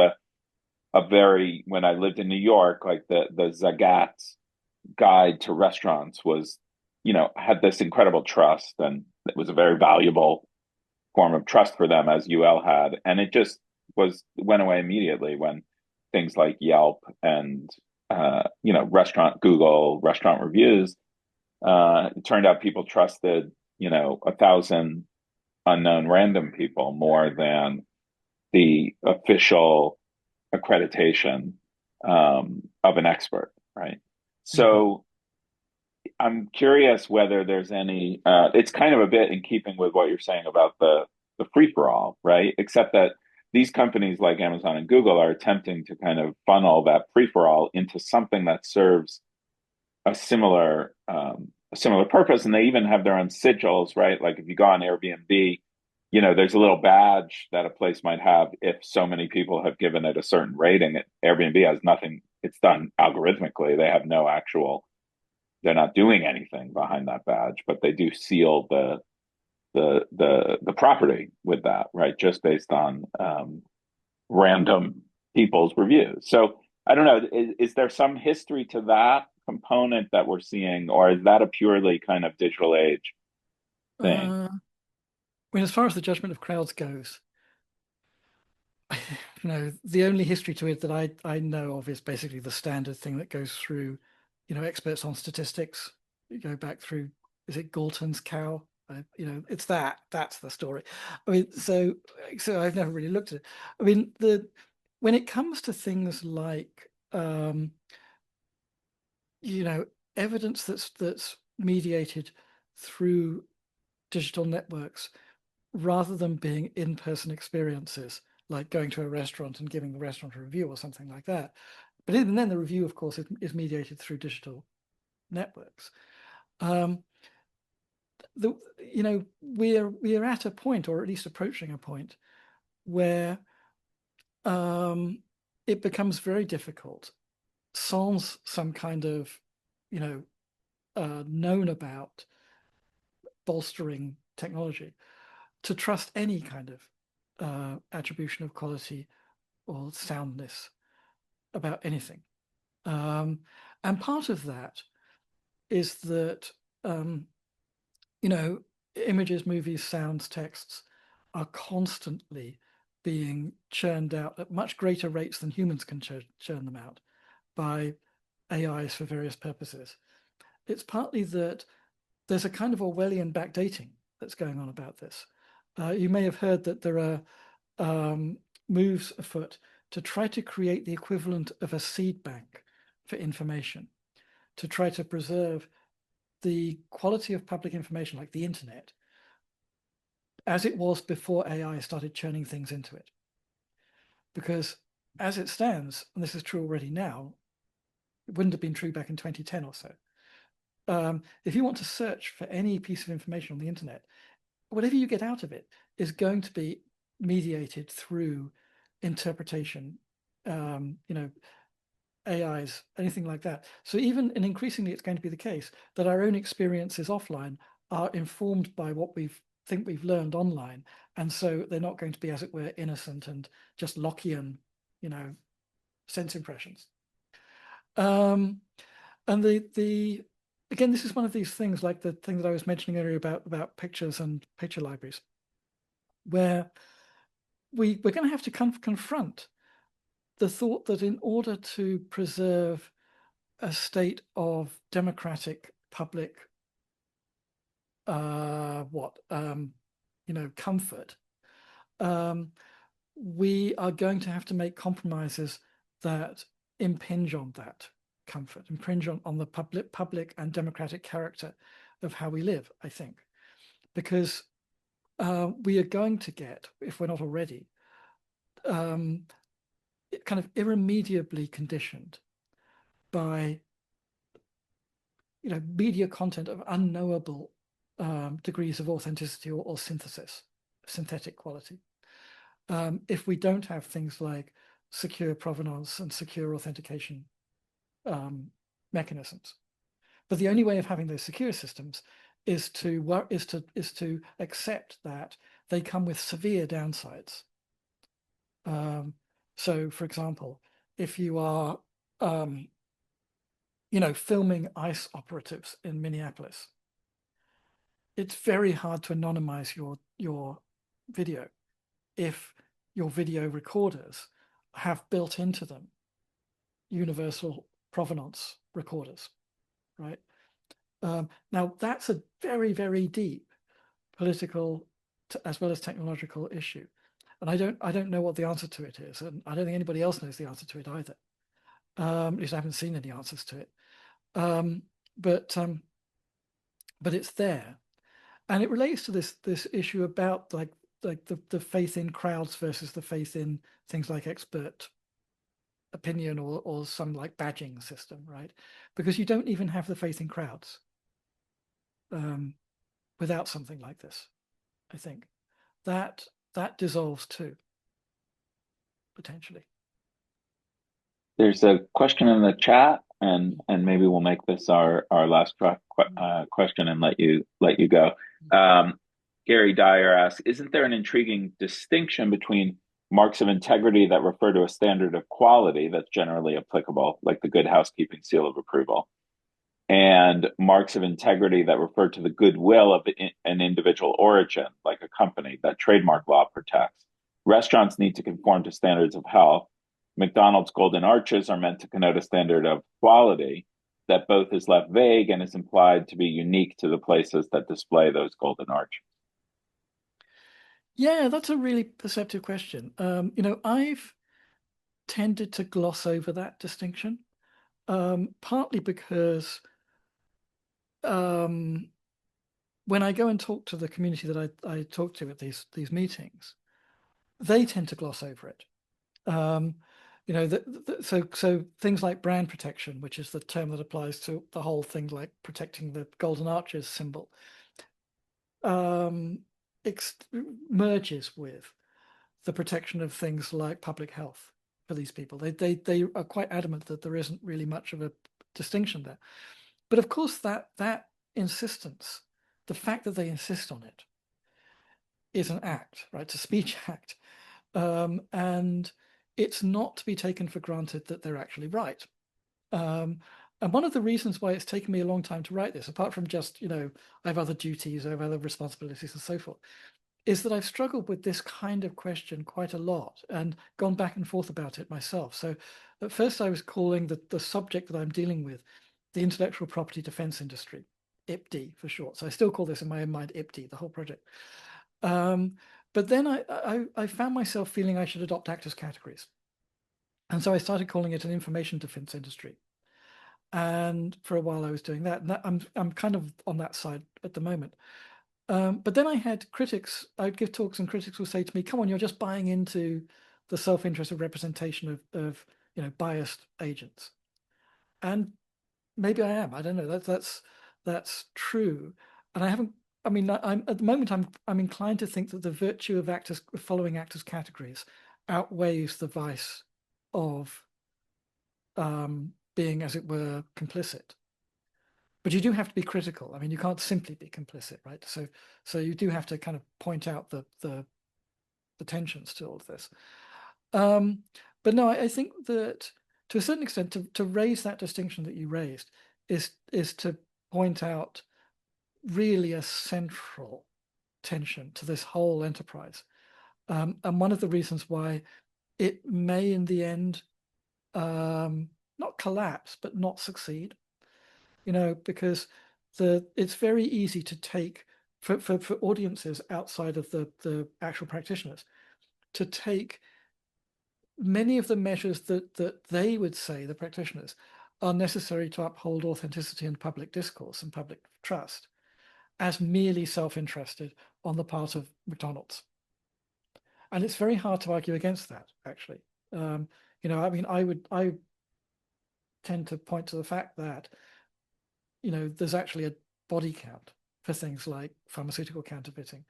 when I lived in New York, like the Zagat's guide to restaurants was, had this incredible trust, and it was a very valuable form of trust for them, as UL had. And it just went away immediately when things like Yelp and, Google restaurant reviews, it turned out people trusted, 1,000 unknown random people more than the official accreditation of an expert, right? So I'm curious whether there's any, it's kind of a bit in keeping with what you're saying about the free-for-all, right? Except that these companies like Amazon and Google are attempting to kind of funnel that free-for-all into something that serves a similar purpose. And they even have their own sigils, right? Like if you go on Airbnb, there's a little badge that a place might have if so many people have given it a certain rating. Airbnb has nothing, it's done algorithmically. They have no actual, they're not doing anything behind that badge, but they do seal the property with that, right? Just based on random people's reviews. So I don't know, is there some history to that component that we're seeing, or is that a purely kind of digital age thing? As far as the judgment of crowds goes, the only history to it that I know of is basically the standard thing that goes through, experts on statistics. You go back through, is it Galton's cow? It's that's the story. I mean, so I've never really looked at it. I mean, when it comes to things like, evidence that's mediated through digital networks, rather than being in-person experiences, like going to a restaurant and giving the restaurant a review or something like that. But even then, the review, of course, is mediated through digital networks. We're at a point, or at least approaching a point, where it becomes very difficult, sans some kind of, known about bolstering technology, to trust any kind of attribution of quality or soundness about anything. And part of that is that, images, movies, sounds, texts are constantly being churned out at much greater rates than humans can churn them out by AIs for various purposes. It's partly that there's a kind of Orwellian backdating that's going on about this. You may have heard that there are moves afoot to try to create the equivalent of a seed bank for information, to try to preserve the quality of public information, like the internet, as it was before AI started churning things into it. Because as it stands, and this is true already now, it wouldn't have been true back in 2010 or so. If you want to search for any piece of information on the internet, whatever you get out of it is going to be mediated through interpretation, AIs, anything like that. So even, and increasingly it's going to be the case that our own experiences offline are informed by what we think we've learned online. And so they're not going to be, as it were, innocent and just Lockean, sense impressions. And again, this is one of these things like the thing that I was mentioning earlier about pictures and picture libraries, where we're going to have to confront the thought that in order to preserve a state of democratic public comfort, we are going to have to make compromises that impinge on that comfort, impinge on the public and democratic character of how we live, I think, because we are going to get, if we're not already, kind of irremediably conditioned by media content of unknowable degrees of authenticity or synthetic quality. If we don't have things like secure provenance and secure authentication mechanisms. But the only way of having those secure systems is to accept that they come with severe downsides. So, for example, if you are, filming ICE operatives in Minneapolis, it's very hard to anonymize your video if your video recorders have built into them universal provenance recorders, right? Now that's a very, very deep political as well as technological issue, and I don't know what the answer to it is, and I don't think anybody else knows the answer to it either. At least I haven't seen any answers to it. But it's there, and it relates to this issue about like the faith in crowds versus the faith in things like expert opinion or some like badging system, right? Because you don't even have the faith in crowds without something like this. I think that dissolves too, potentially. There's a question in the chat, and maybe we'll make this our last question and let you go. Gary Dyer asks, isn't there an intriguing distinction between marks of integrity that refer to a standard of quality that's generally applicable, like the Good Housekeeping seal of approval, and marks of integrity that refer to the goodwill of an individual origin, like a company that trademark law protects? Restaurants need to conform to standards of health. McDonald's golden arches are meant to connote a standard of quality that both is left vague and is implied to be unique to the places that display those golden arches. Yeah, that's a really perceptive question. I've tended to gloss over that distinction, partly because when I go and talk to the community that I talk to at these meetings, they tend to gloss over it. So things like brand protection, which is the term that applies to the whole thing, like protecting the golden arches symbol, merges with the protection of things like public health for these people. They are quite adamant that there isn't really much of a distinction there. But of course, that insistence, the fact that they insist on it, is an act, right? It's a speech act. And it's not to be taken for granted that they're actually right. And one of the reasons why it's taken me a long time to write this, apart from just, I have other duties, I have other responsibilities and so forth, is that I've struggled with this kind of question quite a lot and gone back and forth about it myself. So at first I was calling the subject that I'm dealing with the intellectual property defense industry, IPD for short. So I still call this in my own mind IPD, the whole project. But then I found myself feeling I should adopt actors' categories. And so I started calling it an information defense industry. And for a while I was doing that. And I'm kind of on that side at the moment. But then I had critics, I'd give talks and critics would say to me, come on, you're just buying into the self-interested representation of biased agents. And maybe I am, I don't know, that's true. And I'm at the moment I'm inclined to think that the virtue of following actors' categories outweighs the vice of being, as it were, complicit. But you do have to be critical. I mean, you can't simply be complicit, right? So you do have to kind of point out the tensions to all of this. But no, I think that to a certain extent, to raise that distinction that you raised is to point out really a central tension to this whole enterprise. And one of the reasons why it may in the end not collapse, but not succeed, because it's very easy to take for audiences outside of the actual practitioners to take many of the measures that they would say, the practitioners, are necessary to uphold authenticity in public discourse and public trust as merely self-interested on the part of McDonald's. And it's very hard to argue against that, actually. I tend to point to the fact that there's actually a body count for things like pharmaceutical counterfeiting,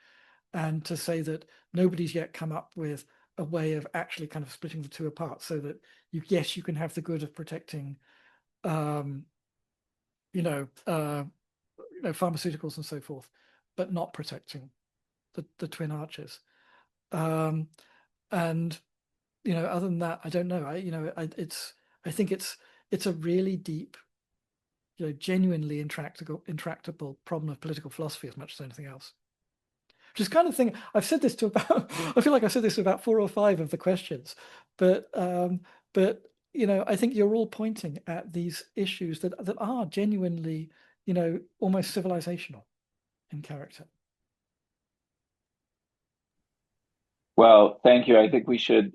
and to say that nobody's yet come up with a way of actually kind of splitting the two apart, so that you can have the good of protecting pharmaceuticals and so forth, but not protecting the twin arches. And other than that, I don't know. I think it's a really deep, genuinely intractable problem of political philosophy as much as anything else. Which is kind of thing I've said this to about. I feel like I said this to about 4 or 5 of the questions, but I think you're all pointing at these issues that are genuinely, almost civilizational in character. Well, thank you. I think we should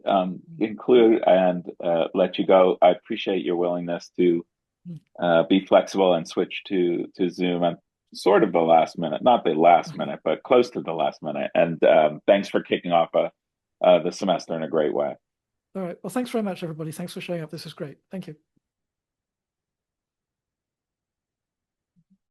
conclude and let you go. I appreciate your willingness to be flexible and switch to Zoom at sort of the last minute, not the last minute, but close to the last minute. And thanks for kicking off the semester in a great way. All right. Well, thanks very much, everybody. Thanks for showing up. This is great. Thank you.